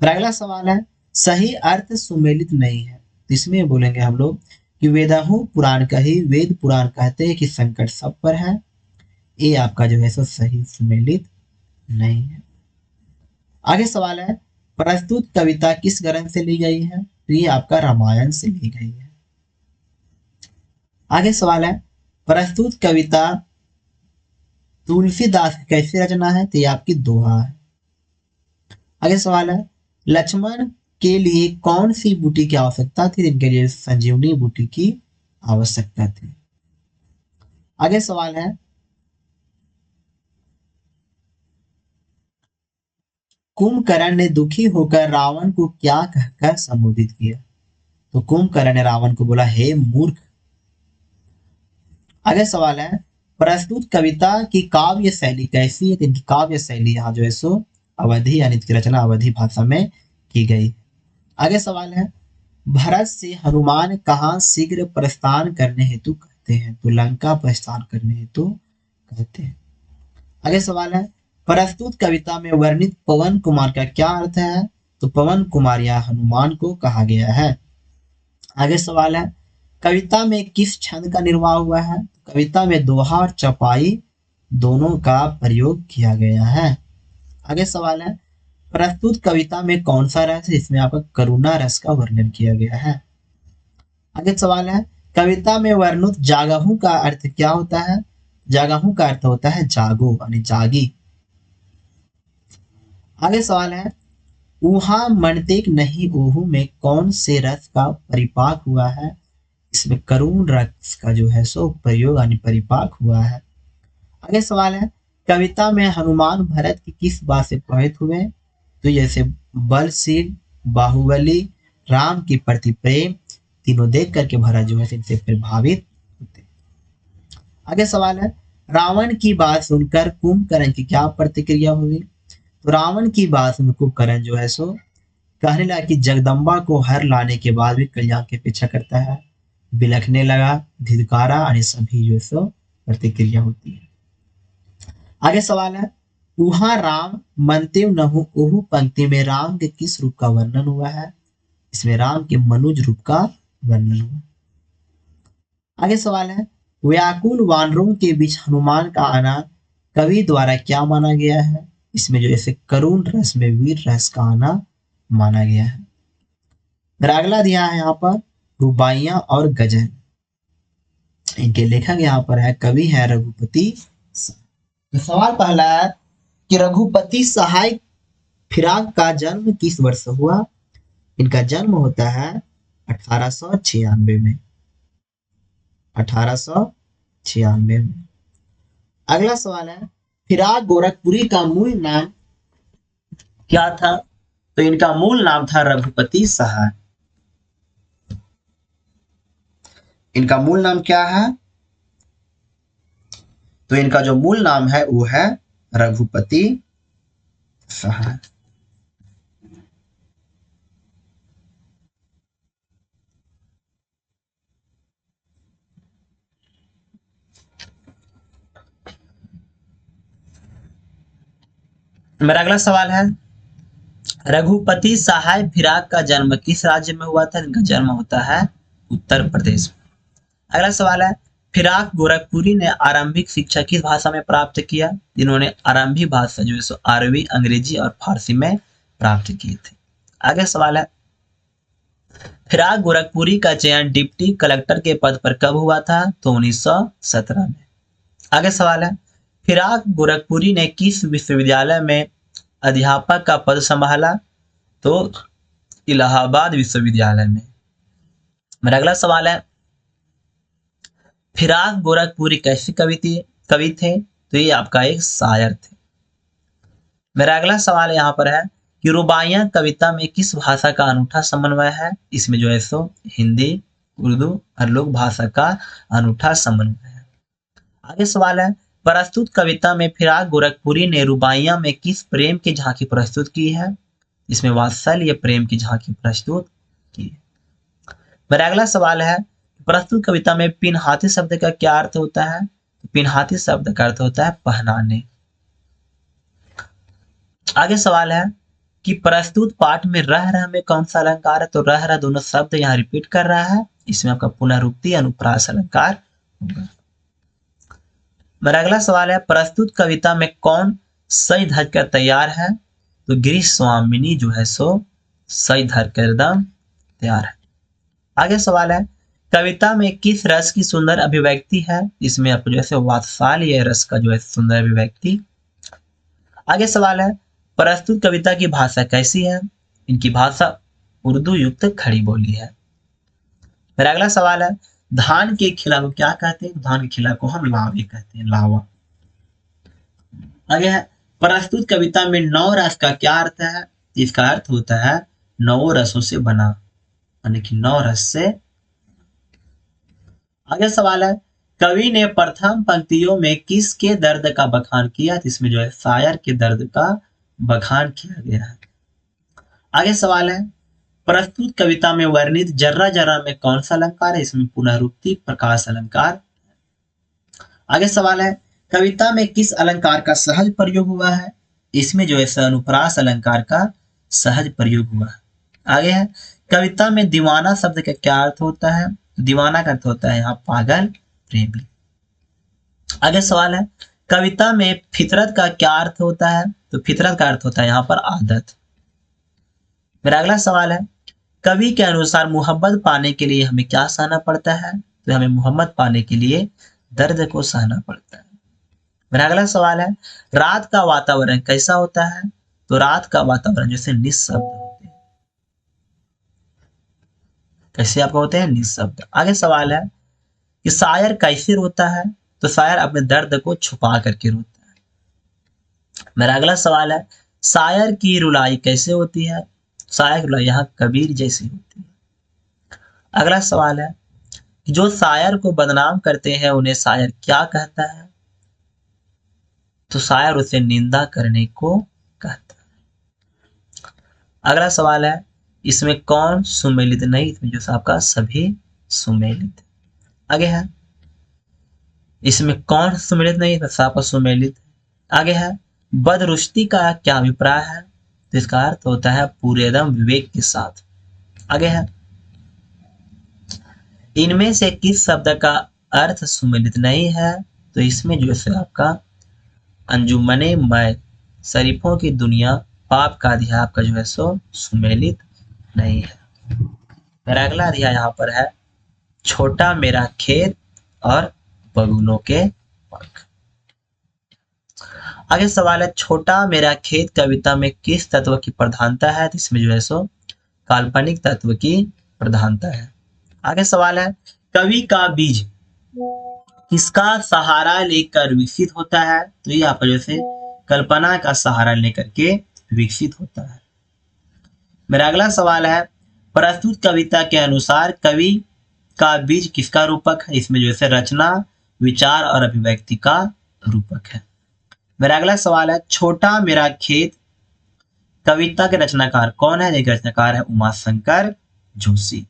S1: फिर अगला सवाल है, सही अर्थ सुमेलित नहीं है। तो इसमें बोलेंगे हम लोग कि वेदाहु पुराण कही, वेद पुराण कहते हैं कि संकट सब पर है। ये आपका जो है सो सही सुमेलित नहीं है। आगे सवाल है, प्रस्तुत कविता किस ग्रंथ से ली गई है? तो ये आपका रामायण से ली गई है। आगे सवाल है, प्रस्तुत कविता तुलसीदास की कैसी रचना है? तो ये आपकी दोहा है। आगे सवाल है, लक्ष्मण के लिए कौन सी बूटी की आवश्यकता थी? इनके लिए संजीवनी बूटी की आवश्यकता थी। आगे सवाल है, कुंभकर्ण ने दुखी होकर रावण को क्या कहकर संबोधित किया? तो कुंभकर्ण ने रावण को बोला, हे मूर्ख।
S2: आगे सवाल है, प्रस्तुत कविता की काव्य शैली कैसी है? तो इनकी काव्य शैली यहाँ जो है सो अवधि यानी इसकी रचना अवधि भाषा में की गई। आगे सवाल है, भरत से हनुमान कहाँ शीघ्र प्रस्थान करने हेतु कहते हैं? तो लंका प्रस्थान करने हेतु कहते हैं। आगे सवाल है, प्रस्तुत कविता में वर्णित पवन कुमार का क्या अर्थ है? तो पवन कुमार या हनुमान को कहा गया है। आगे सवाल है, कविता में किस छंद का निर्वाह हुआ है? कविता में दोहा और चौपाई दोनों का प्रयोग किया गया है। आगे सवाल है, प्रस्तुत कविता में कौन सा रस है? इसमें आपका करुणा रस का वर्णन किया गया है। आगे सवाल है, कविता में वर्णित जागहू का अर्थ क्या होता है? जागहू का अर्थ होता है जागो यानी जागी। आगे सवाल है, ऊहा मनतेक नहीं ओहू में कौन से रस का परिपाक हुआ है? इसमें करुण रस का जो है सो प्रयोग यानी परिपाक हुआ है। आगे सवाल है, कविता में हनुमान भरत की किस बात से प्रभावित हुए? तो जैसे बलशील, बाहुबली, राम के प्रति प्रेम तीनों देख करके भरत जो है इनसे प्रभावित होते। आगे सवाल है, रावण की बात सुनकर कुंभकर्ण की क्या प्रतिक्रिया हुई? तो रावण की बात सुन कुंभकर्ण जो है सो कहने लगा कि जगदम्बा को हर लाने के बाद भी कल्याण के पीछा करता है, बिलखने लगा, धिदकारा यानी सभी जो है सो प्रतिक्रिया होती है। आगे सवाल है, उहा राम मनते नहु ओहू पंक्ति में राम के किस रूप का वर्णन हुआ है? इसमें राम के मनुज रूप का वर्णन हुआ। आगे सवाल है, व्याकुल वानरों के बीच हनुमान का आना कवि द्वारा क्या माना गया है? इसमें जो ऐसे करुण रस में वीर रस का आना माना गया है। मेरा अगला दिया है यहाँ पर रुबाइयां और गजल। इनके लेखक यहाँ पर है कवि है रघुपति। तो सवाल पहला है कि रघुपति सहाय फिराक का जन्म किस वर्ष हुआ? इनका जन्म होता है 1896 में। 1896 में। अगला सवाल है, फिराक गोरखपुरी का मूल नाम क्या था? तो इनका मूल नाम था रघुपति सहाय। इनका मूल नाम क्या है? तो इनका जो मूल नाम है वो है रघुपति सहाय। मेरा अगला सवाल है, रघुपति सहाय फिराक का जन्म किस राज्य में हुआ था? इनका जन्म होता है उत्तर प्रदेश में। अगला सवाल है, फिराक गोरखपुरी ने आरंभिक शिक्षा किस भाषा में प्राप्त किया? इन्होंने आरंभिक भाषा जो है सो अरबी, अंग्रेजी और फारसी में प्राप्त किए थे। आगे सवाल है, फिराक गोरखपुरी का चयन डिप्टी कलेक्टर के पद पर कब हुआ था? तो 1917 में। आगे सवाल है, फिराक गोरखपुरी ने किस विश्वविद्यालय में अध्यापक का पद संभाला? तो इलाहाबाद विश्वविद्यालय में। मेरा अगला सवाल है, फिराक गोरखपुरी कैसे कवि थे? तो ये आपका एक शायर थे। मेरा अगला सवाल यहाँ पर है कि रुबाइयां कविता में किस भाषा का अनूठा समन्वय है? इसमें जो है सो हिंदी, उर्दू और लोक भाषा का अनूठा समन्वय है। आगे सवाल है, प्रस्तुत कविता में फिराक गोरखपुरी ने रुबाइयां में किस प्रेम की झांकी प्रस्तुत की है? इसमें वात्सल्य प्रेम की झांकी प्रस्तुत की है। मेरा अगला सवाल है, प्रस्तुत कविता में पिनहाती शब्द का क्या अर्थ होता है? पिनहाती शब्द का अर्थ होता है पहनाने। आगे सवाल है कि प्रस्तुत पाठ में रह रह में कौन सा अलंकार है? तो रह रह दोनों शब्द यहाँ रिपीट कर रहा है, इसमें आपका पुनरुक्ति अनुप्रास अलंकार होगा। मेरा अगला सवाल है, प्रस्तुत कविता में कौन सही धज कर तैयार है? तो गिरीश स्वामिनी जो है सो सही धर कर एकदम तैयार है। आगे सवाल है, कविता में किस रस की सुंदर अभिव्यक्ति है? इसमें आपको जैसे वात्सल्य रस का जो है सुंदर अभिव्यक्ति। आगे सवाल है, प्रस्तुत कविता की भाषा कैसी है? इनकी भाषा उर्दू युक्त खड़ी बोली है। मेरा अगला सवाल है, धान के खिला को क्या कहते हैं? धान के खिला को हम लावे कहते हैं, लावा। आगे है, प्रस्तुत कविता में नौ रस का क्या अर्थ है? इसका अर्थ होता है नौ रसों से बना, यानी कि 9 रस से। आगे सवाल है,
S1: कवि ने प्रथम पंक्तियों में किसके दर्द का बखान किया? तो इसमें जो है शायर के दर्द का बखान किया गया है। आगे सवाल है, प्रस्तुत कविता में वर्णित जर्रा जर्रा में कौन सा अलंकार है? इसमें पुनरुक्ति प्रकाश अलंकार। आगे सवाल है, कविता में किस अलंकार का सहज प्रयोग हुआ है? इसमें जो है अनुप्रास अलंकार का सहज प्रयोग हुआ है। आगे है, कविता में दीवाना शब्द का क्या अर्थ होता है? दीवाना का अर्थ होता है यहाँ पागल प्रेमी। आगे सवाल है, कविता में फितरत का क्या अर्थ होता है? तो फितरत का अर्थ होता है यहाँ पर आदत। मेरा अगला सवाल है, कवि के अनुसार मोहब्बत पाने के लिए हमें क्या सहना पड़ता है? तो हमें मोहब्बत पाने के लिए दर्द को सहना पड़ता है। मेरा अगला सवाल है, रात का वातावरण कैसा होता है? तो रात का वातावरण जैसे निःशब्द होते हैं। कैसे आपको होते हैं? निःशब्द। आगे सवाल है कि शायर कैसे रोता है? तो शायर अपने दर्द को छुपा करके रोता है। मेरा अगला सवाल है, शायर की रुलाई कैसे होती है? शायर की रुलाई यहाँ कबीर जैसी होती है। अगला सवाल है, जो शायर को बदनाम करते हैं उन्हें शायर क्या कहता है? तो शायर उसे निंदा करने को कहता है। अगला सवाल है, इसमें कौन सुमेलित नहीं? इसमें जो आपका सभी सुमेलित। आगे है, इसमें कौन सुमेलित नहीं? इसमें आपका सुमेलित। आगे है, बदरुश्ती का क्या अभिप्राय है? तो इसका अर्थ होता है पूरे दम विवेक के साथ। आगे है, इनमें से किस शब्द का अर्थ सुमेलित नहीं है? तो इसमें जो है आपका अंजुमने मैं शरीफों की दुनिया पाप का अध्याय आपका जो है सुमेलित नहीं है। मेरा अगला अध्याय यहाँ पर है छोटा मेरा खेत और बगुलों के पंख। आगे सवाल है, छोटा मेरा खेत कविता में किस तत्व की प्रधानता है? तो इसमें जो है काल्पनिक तत्व की प्रधानता है। आगे सवाल है, कवि का बीज किसका सहारा लेकर विकसित होता है? तो ये आपका जैसे कल्पना का सहारा लेकर के विकसित होता है। मेरा अगला सवाल है, प्रस्तुत कविता के अनुसार कवि का बीज किसका रूपक है? इसमें जैसे रचना, विचार और अभिव्यक्ति का रूपक है। मेरा अगला सवाल है, छोटा मेरा खेत कविता के रचनाकार कौन है? एक रचनाकार है उमाशंकर जोशी।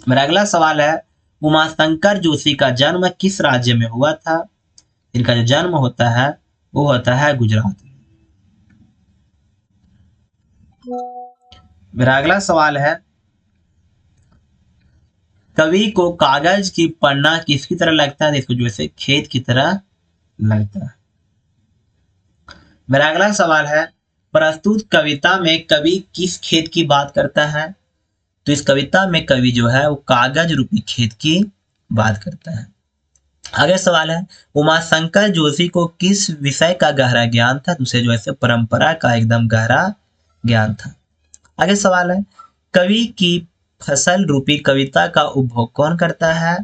S1: मेरा अगला सवाल है, उमाशंकर जोशी का जन्म किस राज्य में हुआ था? इनका जो जन्म होता है वो होता है गुजरात में। मेरा अगला सवाल है, कवि को कागज की पन्ना किसकी तरह लगता है? इसको जैसे खेत की तरह लगता है। मेरा अगला सवाल है, प्रस्तुत कविता में कवि किस खेत की बात करता है? तो इस कविता में कवि जो है वो कागज रूपी खेत की बात करता है। आगे सवाल है, उमाशंकर जोशी को किस विषय का गहरा ज्ञान था? उसे जो है परंपरा का एकदम गहरा ज्ञान था। आगे सवाल है, कवि की फसल रूपी कविता का उपभोग कौन करता है?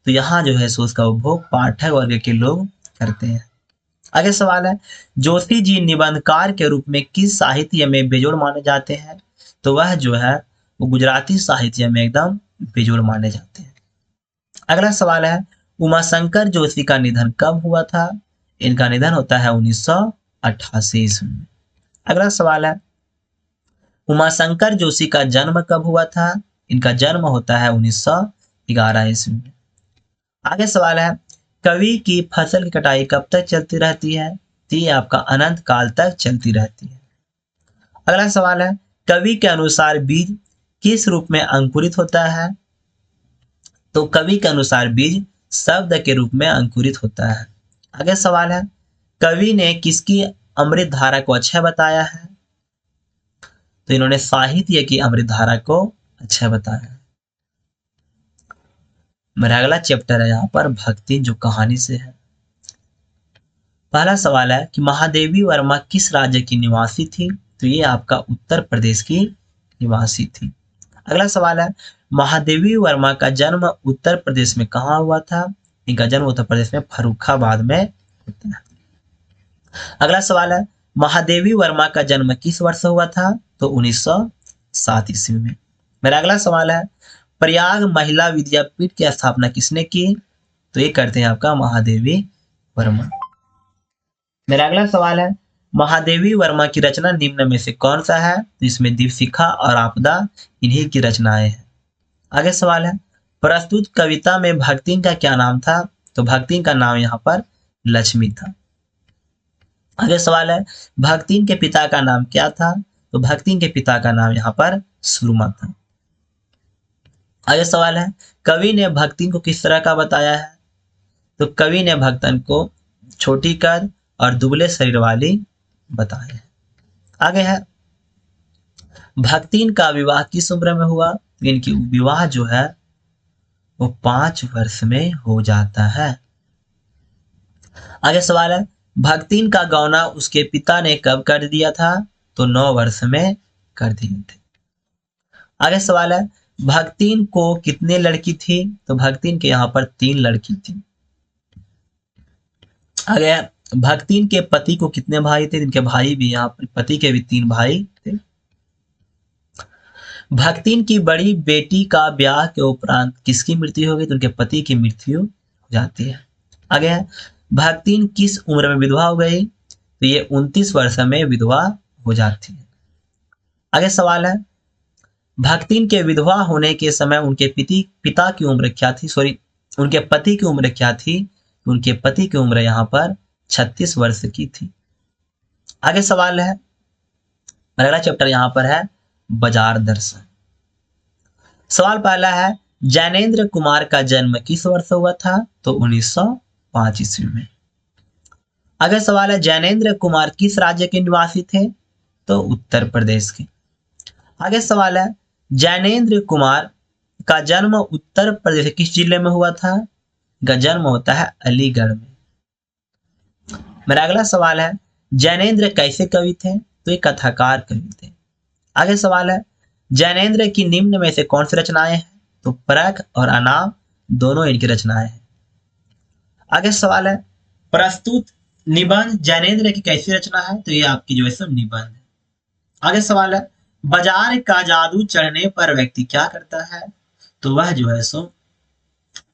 S1: तो यहाँ जो है उसका उपभोग पाठक वर्ग के लोग करते हैं। आगे सवाल है, जोशी जी निबंधकार के रूप में किस साहित्य में बेजोड़ माने जाते हैं? तो वह जो है वो गुजराती साहित्य में एकदम बेजोड़ माने जाते हैं। अगला सवाल है, उमाशंकर जोशी का निधन कब हुआ था? इनका निधन होता है 1988 ईस्वी में। अगला सवाल है, उमाशंकर जोशी का जन्म कब हुआ था? इनका जन्म होता है 1911 ईस्वी में। आगे सवाल है, कवि की फसल की कटाई कब तक चलती रहती है? तो ये आपका अनंत काल तक चलती रहती है। अगला सवाल है, कवि के अनुसार बीज किस रूप में अंकुरित होता है? तो कवि के अनुसार बीज शब्द के रूप में अंकुरित होता है। आगे सवाल है, कवि ने किसकी अमृत धारा को अच्छा बताया है? तो इन्होंने साहित्य की अमृत धारा को अच्छा बताया है। मेरा अगला चैप्टर है यहाँ पर भक्ति, जो कहानी से है। पहला सवाल है कि महादेवी वर्मा किस राज्य की निवासी थी? तो ये आपका उत्तर प्रदेश की निवासी थी। अगला सवाल है, महादेवी वर्मा का जन्म उत्तर प्रदेश में कहाँ हुआ था? इनका जन्म उत्तर प्रदेश में फर्रुखाबाद में होता है। अगला सवाल है, महादेवी वर्मा का जन्म किस वर्ष हुआ था? तो 1907 ईस्वी में। मेरा अगला सवाल है, प्रयाग महिला विद्यापीठ की स्थापना किसने की? तो ये करते हैं आपका महादेवी वर्मा। मेरा अगला सवाल है, महादेवी वर्मा की रचना निम्न में से कौन सा है? तो इसमें दीपशिखा और आपदा इन्हीं की रचनाएं हैं। आगे सवाल है, प्रस्तुत कविता में भक्तिन का क्या नाम था? तो भक्तिन का नाम यहाँ पर लक्ष्मी था। आगे सवाल है, भक्तिन के पिता का नाम क्या था? तो भक्तिन के पिता का नाम यहाँ पर सुरमा था। आगे सवाल है, कवि ने भक्तिन को किस तरह का बताया है? तो कवि ने भक्तन को छोटी कद और दुबले शरीर वाली बताया है। आगे है, भक्तिन का विवाह किस उम्र में हुआ? तो इनकी विवाह जो है वो 5 वर्ष में हो जाता है। आगे सवाल है, भक्तिन का गौना उसके पिता ने कब कर दिया था? तो 9 वर्ष में कर दिए थे। आगे सवाल है, भक्तिन को कितने लड़की थी? तो भक्तिन के यहाँ पर 3 लड़की थी। आगे भक्तिन के पति को कितने भाई थे? इनके भाई भी यहाँ पर, पति के भी 3 भाई थे। भक्तिन की बड़ी बेटी का ब्याह के उपरांत किसकी मृत्यु हो गई? तो उनके पति की मृत्यु हो जाती है। आगे है, भक्तिन किस उम्र में विधवा हो गई? तो ये 29 वर्ष में विधवा हो जाती है। आगे सवाल है, भक्तिन के विधवा होने के समय उनके पिता की उम्र क्या थी? उनके पति की उम्र क्या थी? तो उनके पति की उम्र यहाँ पर 36 वर्ष की थी। आगे सवाल है, अगला चैप्टर यहाँ पर है बाजार दर्शन। सवाल पहला है, जैनेन्द्र कुमार का जन्म किस वर्ष हुआ था? तो 1905 ईस्वी में। अगला सवाल है, जैनेन्द्र कुमार किस राज्य के निवासी थे? तो उत्तर प्रदेश के। आगे सवाल है, जैनेन्द्र कुमार का जन्म उत्तर प्रदेश के किस जिले में हुआ था? का जन्म होता है अलीगढ़ में। मेरा अगला सवाल है, जैनेन्द्र कैसे कवि थे? तो ये कथाकार कवि थे। आगे सवाल है, जैनेन्द्र की निम्न में से कौन सी रचनाएं हैं? तो परख और अनाम दोनों इनकी रचनाएं हैं। आगे सवाल है, प्रस्तुत निबंध जैनेन्द्र की कैसी रचना है? तो ये आपकी जो है सो निबंध है। आगे सवाल है, बाजार का जादू चढ़ने पर व्यक्ति क्या करता है? तो वह जो है सो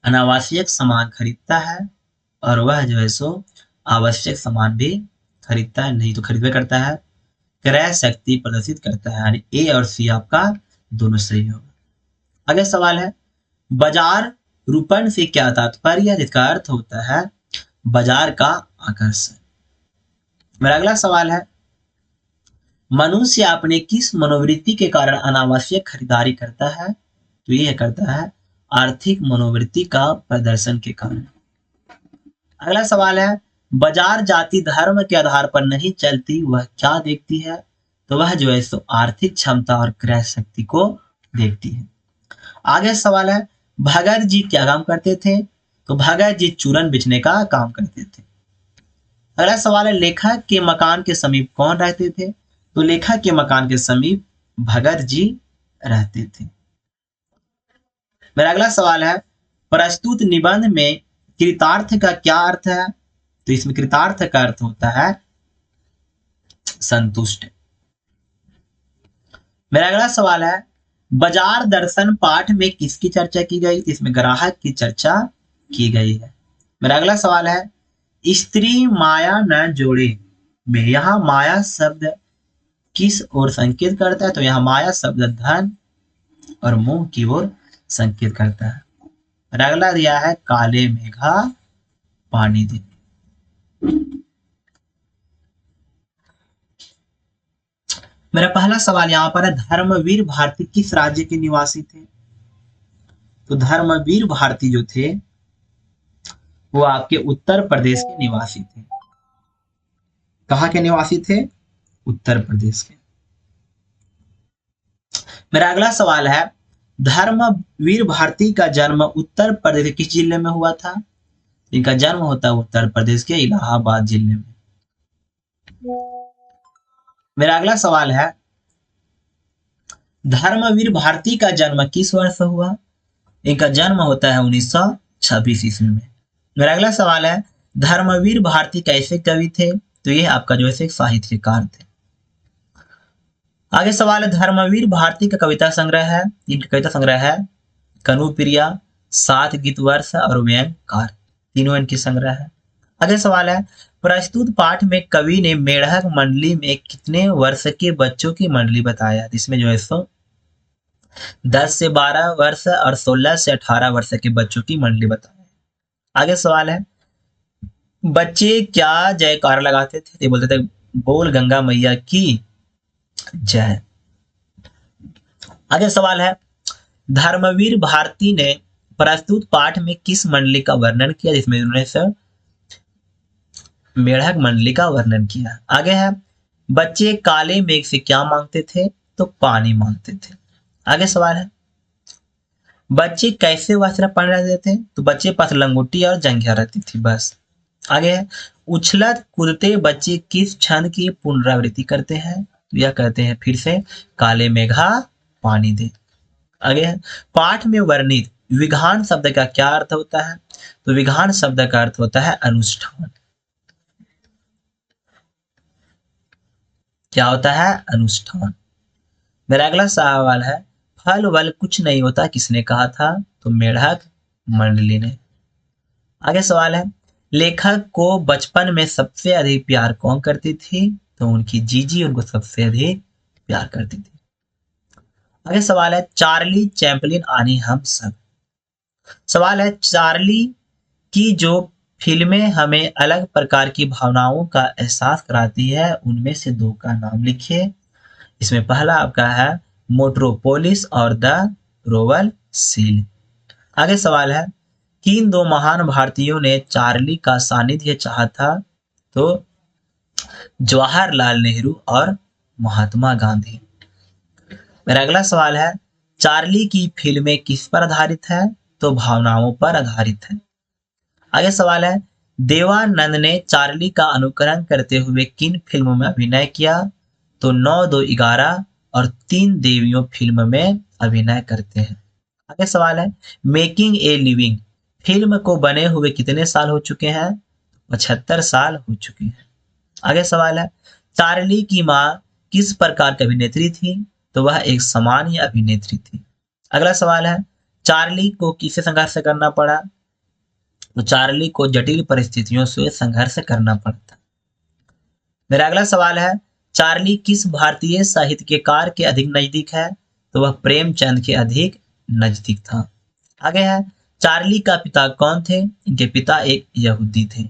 S1: अनावश्यक सामान खरीदता है और वह जो है सो आवश्यक सामान भी खरीदता है, नहीं तो खरीदवे करता है। क्रय शक्ति प्रदर्शित करता है, यानी ए और सी आपका दोनों सही होगा। अगला सवाल है, बाजार रूपण से क्या तात्पर्य? जिसका अर्थ होता है बाजार का आकर्षण। मेरा अगला सवाल है, मनुष्य अपने किस मनोवृत्ति के कारण अनावश्यक खरीदारी करता है? तो यह करता है आर्थिक मनोवृत्ति का प्रदर्शन के कारण। अगला सवाल है, बाजार जाति धर्म के आधार पर नहीं चलती, वह क्या देखती है? तो वह जो है सो आर्थिक क्षमता और क्रय शक्ति को देखती है। आगे सवाल है, भगत जी क्या काम करते थे? तो भगत जी चूरन बेचने का काम करते थे। अगला सवाल है, लेखक के मकान के समीप कौन रहते थे? तो लेखक के मकान के समीप भगत जी रहते थे। मेरा अगला सवाल है, प्रस्तुत निबंध में कृतार्थ का क्या अर्थ है? तो इसमें कृतार्थ का अर्थ होता है संतुष्ट। मेरा अगला सवाल है, बाजार दर्शन पाठ में किसकी चर्चा की गई? इसमें ग्राहक की चर्चा की गई है। मेरा अगला सवाल है, स्त्री माया न जोड़े में यहाँ माया शब्द किस ओर संकेत करता है? तो यहाँ माया शब्द धन और मोह की ओर संकेत करता है। मेरा अगला दिया है, काले मेघा पानी दे। मेरा पहला सवाल यहाँ पर है, धर्मवीर भारती किस राज्य के निवासी थे? तो धर्मवीर भारती जो थे वो आपके उत्तर प्रदेश के निवासी थे। कहाँ के निवासी थे? उत्तर प्रदेश के। मेरा अगला सवाल है, धर्मवीर भारती का जन्म उत्तर प्रदेश के किस जिले में हुआ था? इनका जन्म होता है उत्तर प्रदेश के इलाहाबाद जिले में। मेरा अगला सवाल है, धर्मवीर भारती का जन्म किस वर्ष हुआ? इनका जन्म होता है 1926 ईस्वी में। मेरा अगला सवाल है, धर्मवीर भारती कैसे कवि थे? तो ये आपका जो है साहित्यकार थे। आगे सवाल है, धर्मवीर भारती का कविता संग्रह है, इनका कविता संग्रह है कनुप्रिया, 7 गीत वर्ष और व्यंग्यकार। तीनों इनकी संग्रह है। अगला सवाल है, प्रस्तुत पाठ में कवि ने मेढक मंडली में कितने वर्ष के बच्चों की मंडली बताया? इसमें जो है सो 10 से 12 वर्ष और 16 से 18 वर्ष के बच्चों की मंडली बताया। आगे सवाल है, बच्चे क्या जयकार लगाते थे? ये बोलते थे बोल गंगा मैया की जय। आगे सवाल है, धर्मवीर भारती ने प्रस्तुत पाठ में किस मंडली का वर्णन किया? जिसमें उन्होंने से मेढक मंडली का वर्णन किया। आगे है, बच्चे काले मेघ से क्या मांगते थे? तो पानी मांगते थे। आगे सवाल है, बच्चे कैसे वस्त्र पहन रहते थे? तो बच्चे पास लंगोटी और जंघिया रहती थी बस। आगे है, उछलत कूदते बच्चे किस छंद की पुनरावृत्ति करते हैं? तो यह कहते हैं फिर से काले मेघा पानी दे। आगे है, पाठ में वर्णित विघान शब्द का क्या अर्थ होता है? तो विघान शब्द का अर्थ होता है अनुष्ठान। क्या होता है? अनुष्ठान। मेरा अगला सवाल है, फल वल कुछ नहीं होता किसने कहा था? तो मेढक मंडली ने। आगे सवाल है, लेखक को बचपन में सबसे अधिक प्यार कौन करती थी? तो उनकी जीजी उनको सबसे अधिक प्यार करती थी। आगे सवाल है, चार्ली चैपलिन आनी हम सब। सवाल है, चार्ली की जो फिल्में हमें अलग प्रकार की भावनाओं का एहसास कराती है उनमें से दो का नाम लिखिए। इसमें पहला आपका है मोट्रोपोलिस और द रोवल सील। आगे सवाल है, किन दो महान भारतीयों ने चार्ली का सानिध्य चाहा था? तो जवाहरलाल नेहरू और महात्मा गांधी। मेरा अगला सवाल है, चार्ली की फिल्में किस पर आधारित है? तो भावनाओं पर आधारित है। आगे सवाल है, देवानंद ने चार्ली का अनुकरण करते हुए किन फिल्मों में अभिनय किया? तो 9, 2, 11 और 3 देवियों फिल्म में अभिनय करते हैं। आगे सवाल है, मेकिंग ए लिविंग फिल्म को बने हुए कितने साल हो चुके हैं? 75 साल हो चुके हैं। आगे सवाल है, चार्ली की माँ किस प्रकार की अभिनेत्री थी? तो वह एक सामान्य अभिनेत्री थी। अगला सवाल है, चार्ली को किससे संघर्ष करना पड़ा? तो चार्ली को जटिल परिस्थितियों से संघर्ष करना पड़ता। मेरा अगला सवाल है, चार्ली किस भारतीय साहित्यकार के अधिक नजदीक है? तो वह प्रेमचंद के अधिक नजदीक था। आगे है, चार्ली का पिता कौन थे? इनके पिता एक यहूदी थे।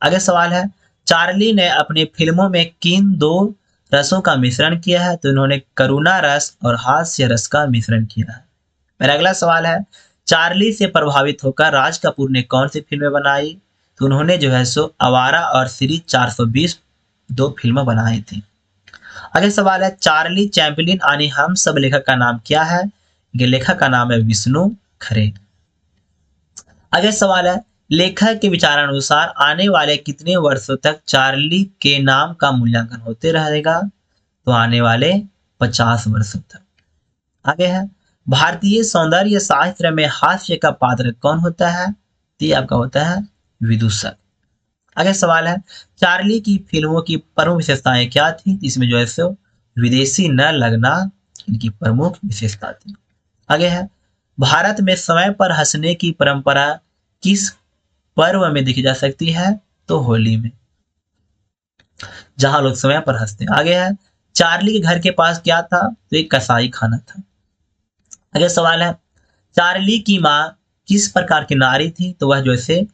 S1: आगे सवाल है, चार्ली ने अपनी फिल्मों में किन दो रसों का मिश्रण किया है? तो इन्होंने करुणा रस और हास्य रस का मिश्रण किया है। मेरा अगला सवाल है, चार्ली से प्रभावित होकर राज कपूर ने कौन सी फिल्में बनाई? तो उन्होंने जो है सो आवारा और सीरीज 420 दो फिल्में बनाई थी। अगला सवाल है, चार्ली चैपलिन आनी हम सब लेखक का नाम क्या है? ये लेखक का नाम है विष्णु खरे। अगला सवाल है, लेखक के विचारानुसार आने वाले कितने वर्षों तक चार्ली के नाम का मूल्यांकन होते रहेगा? तो आने वाले 50 वर्षों तक। आगे है, भारतीय सौंदर्य शास्त्र में हास्य का पात्र कौन होता है? तो ये आपका होता है विदूषक। आगे सवाल है, चार्ली की फिल्मों की प्रमुख विशेषताएं क्या थी? इसमें जो है सो विदेशी न लगना इनकी प्रमुख विशेषता थी। आगे है, भारत में समय पर हंसने की परंपरा किस पर्व में देखी जा सकती है? तो होली में, जहां लोग समय पर हंसते हैं। आगे है, चार्ली के घर के पास क्या था? तो एक कसाई खाना था। अगला सवाल है, चार्ली की माँ किस प्रकार की नारी थी? तो वह जैसे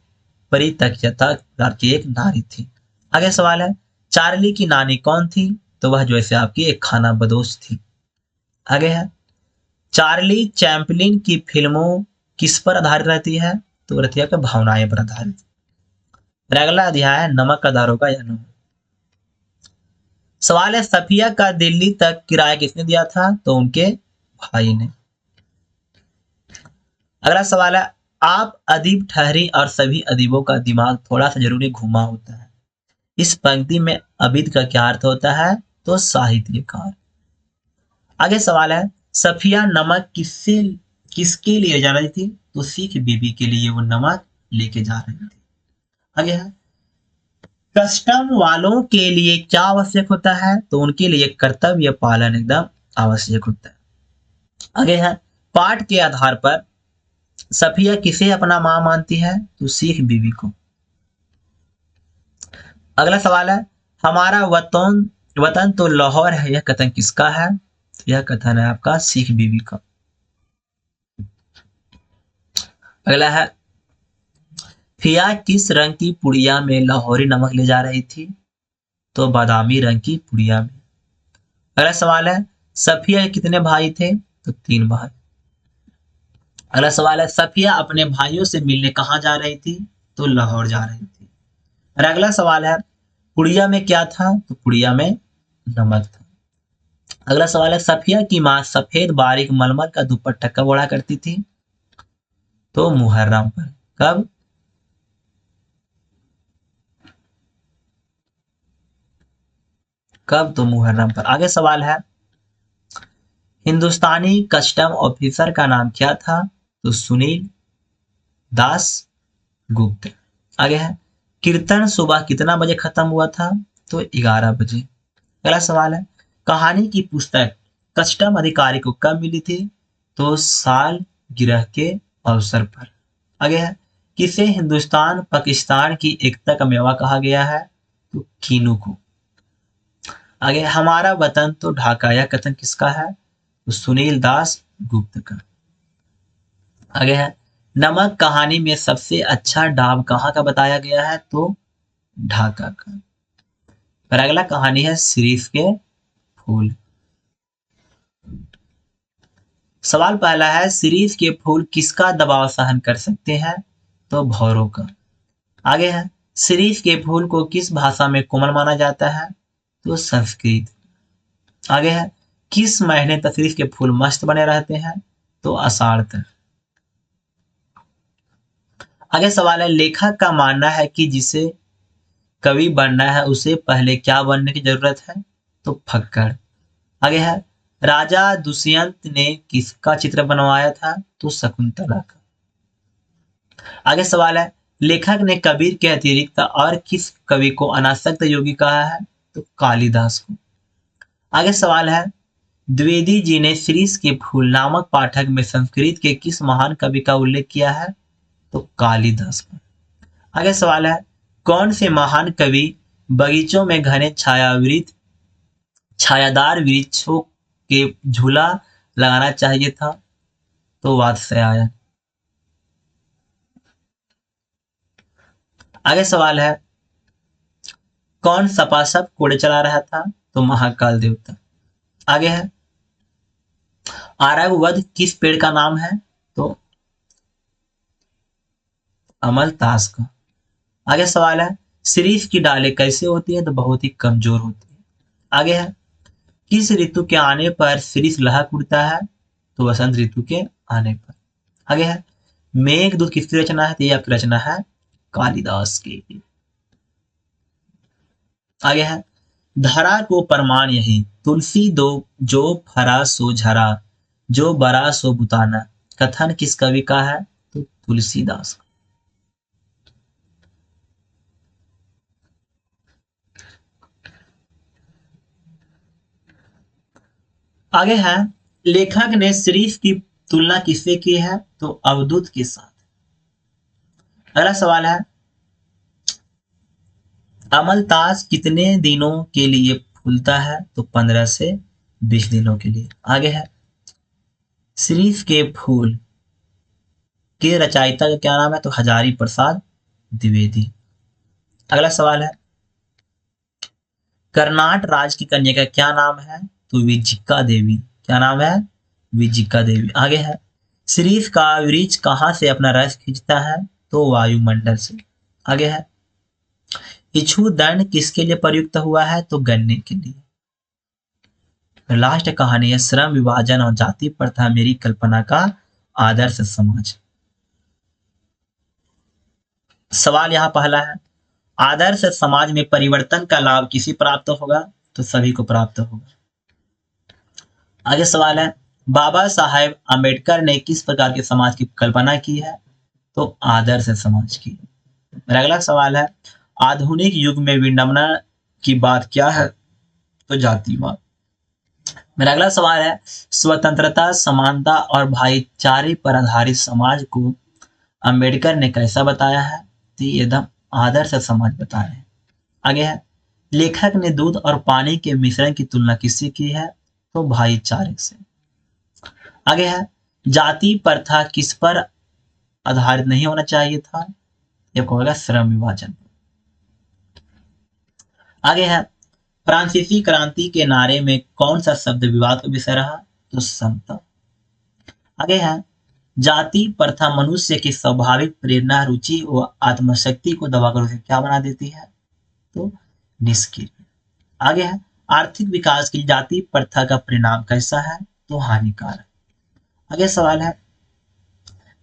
S1: परित्यक्ता प्रकार की एक नारी थी। आगे सवाल है, चार्ली की नानी कौन थी? तो वह जैसे आपकी एक खाना बदोश थी। आगे है, चार्ली चैपलिन की फिल्मों किस पर आधारित रहती है? तो रहती है भावनाएं पर आधारित। अगला अध्याय है नमक का दारोगा या नमक। सवाल है, सफिया का दिल्ली तक किराया किसने दिया था? तो उनके भाई ने। अगला सवाल है, आप अदीब ठहरी और सभी अदीबों का दिमाग थोड़ा सा जरूरी घुमा होता है। इस पंक्ति में अबीद का क्या अर्थ होता है? तो साहित्यकार। आगे सवाल है, सफिया नमक किसके लिए जा रही थी? तो सिख बीबी के लिए वो नमक लेके जा रही थी। आगे है, कस्टम वालों के लिए क्या आवश्यक होता है? तो उनके लिए कर्तव्य पालन एकदम आवश्यक होता है। आगे है, पाठ के आधार पर सफिया किसे अपना मां मानती है? तो सिख बीवी को। अगला सवाल है, हमारा वतन वतन तो लाहौर है, यह कथन किसका है? यह कथन है आपका सिख बीवी का। अगला है, फिया किस रंग की पुड़िया में लाहौरी नमक ले जा रही थी? तो बादामी रंग की पुड़िया में। अगला सवाल है, सफिया के कितने भाई थे? तो 3 भाई। अगला सवाल है, सफिया अपने भाइयों से मिलने कहाँ जा रही थी? तो लाहौर जा रही थी। और अगला सवाल है, पुड़िया में क्या था? तो पुड़िया में नमक था। अगला सवाल है, सफिया की माँ सफेद बारीक मलमल का दुपट्टा कब ओढ़ा करती थी? तो मुहर्रम पर। कब? कब? तो मुहर्रम पर। आगे सवाल है, हिंदुस्तानी कस्टम ऑफिसर का नाम क्या था? तो सुनील दास गुप्त। आगे है, कीर्तन सुबह कितना बजे खत्म हुआ था? तो 11 बजे। अगला सवाल है, कहानी की पुस्तक कस्टम अधिकारी को कब मिली थी? तो साल गिरह के अवसर पर। आगे है, किसे हिंदुस्तान पाकिस्तान की एकता का मेवा कहा गया है? तो कीनू को। आगे, हमारा वतन तो ढाका, यह कथन किसका है? तो सुनील दास गुप्त का। आगे है, नमक कहानी में सबसे अच्छा डाब कहाँ का बताया गया है? तो ढाका का। और अगला कहानी है सिरीफ के फूल। सवाल पहला है, सिरीफ के फूल किसका दबाव सहन कर सकते हैं? तो भौरों का। आगे है, सिरीफ के फूल को किस भाषा में कोमल माना जाता है? तो संस्कृत। आगे है, किस महीने तक सिरीफ के फूल मस्त बने रहते हैं? तो आषाढ़ तक। आगे सवाल है, लेखक का मानना है कि जिसे कवि बनना है उसे पहले क्या बनने की जरूरत है? तो फक्कड़। आगे है, राजा दुष्यंत ने किसका चित्र बनवाया था? तो शकुंतला का। आगे सवाल है, लेखक ने कबीर के अतिरिक्त और किस कवि को अनासक्त योगी कहा है? तो कालिदास को। आगे सवाल है, द्विवेदी जी ने शीरीष के फूल नामक पाठक में संस्कृत के किस महान कवि का उल्लेख किया है? तो कालिदास का। आगे सवाल है, कौन से महान कवि बगीचों में घने छायादार वृक्षों के झूला लगाना चाहिए था? तो वात्स्यायन। आगे सवाल है, कौन सपासप घोड़े चला रहा था? तो महाकाल देवता। आगे है, आरववध किस पेड़ का नाम है? तो अमलतास का। आगे सवाल है, शीरीष की डालें कैसे होती है? तो बहुत ही कमजोर होती है। आगे है, किस ऋतु के आने पर शीरीष लहक उड़ता है? तो वसंत ऋतु के आने पर। आगे है, मेघदूत किसकी रचना है? तो यह आपकी रचना है कालिदास की। आगे है, धरा को प्रमाण यही तुलसी दो, जो फरा सो झरा, जो बरा सो बुताना, कथन किस कवि का है? तो तुलसीदास का। आगे है, लेखक ने शीरीष की तुलना किससे की है? तो अवधूत के साथ। अगला सवाल है, अमलतास कितने दिनों के लिए फूलता है? तो 15 से 20 दिनों के लिए। आगे है, शीरीष के फूल के रचयिता का क्या नाम है? तो हजारी प्रसाद द्विवेदी। अगला सवाल है, कर्नाट राज की कन्या का क्या नाम है? तो विजिका देवी। क्या नाम है? विजिका देवी। आगे है, शीरीष का वृक्ष कहाँ से अपना रस खींचता है? तो वायुमंडल से। आगे है, इक्षुदंड किसके लिए प्रयुक्त हुआ है? तो गन्ने के लिए। लास्ट कहानी है, श्रम विभाजन और जाति प्रथा मेरी कल्पना का आदर्श समाज। सवाल यहाँ पहला है, आदर्श समाज में परिवर्तन का लाभ किसे प्राप्त होगा? तो सभी को प्राप्त होगा। आगे सवाल है, बाबा साहेब अम्बेडकर ने किस प्रकार के समाज की कल्पना की है? तो आदर्श समाज की। मेरा अगला सवाल है, आधुनिक युग में विडंबना की बात क्या है? तो जातिवाद। मेरा अगला सवाल है, स्वतंत्रता, समानता और भाईचारे पर आधारित समाज को अंबेडकर ने कैसा बताया है? तो ये एकदम आदर्श समाज बताया है। आगे है, लेखक ने दूध और पानी के मिश्रण की तुलना किससे की है? तो भाईचारे से। आगे है, जाति प्रथा किस पर आधारित नहीं होना चाहिए था? ये होगा श्रम विभाजन। आगे है, फ्रांसीसी क्रांति के नारे में कौन सा शब्द विवाद का विषय रहा? तो समता। आगे है, जाति प्रथा मनुष्य की स्वाभाविक प्रेरणा, रुचि व आत्मशक्ति को दबाकर उसे क्या बना देती है? तो निष्क्रिय। आगे है, आर्थिक विकास की जाति प्रथा का परिणाम कैसा है? तो हानिकारक। आगे सवाल है,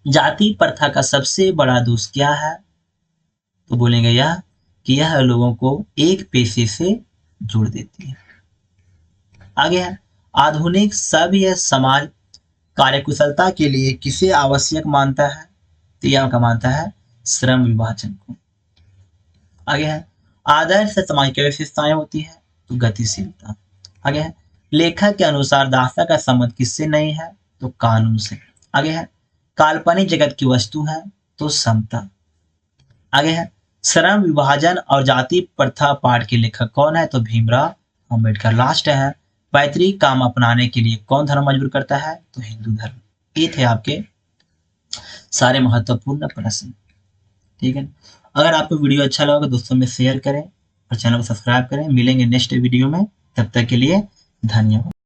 S1: जाति प्रथा का सबसे बड़ा दोष क्या है? तो बोलेंगे यह कि यह लोगों को एक पेशे से जोड़ देती है। आगे है, आधुनिक सभ्य समाज कार्यकुशलता के लिए किसे आवश्यक मानता है? तो यह का मानता है श्रम विभाजन को। आगे है, आदर्श समाज की विशेषताएं होती है? तो गतिशीलता। आगे है, लेखक के अनुसार दास्ता का संबंध किससे नहीं है? तो कानून से। आगे है, काल्पनिक जगत की वस्तु है? तो समता। आगे है, श्रम विभाजन और जाति प्रथा पाठ के लेखक कौन है? तो भीमराव अंबेडकर। लास्ट है, पैतृक काम अपनाने के लिए कौन धर्म मजबूर करता है? तो हिंदू धर्म। ये थे आपके सारे महत्वपूर्ण प्रश्न। ठीक है, अगर आपको वीडियो अच्छा लगा तो दोस्तों में शेयर करें और चैनल को सब्सक्राइब करें। मिलेंगे नेक्स्ट वीडियो में, तब तक के लिए धन्यवाद।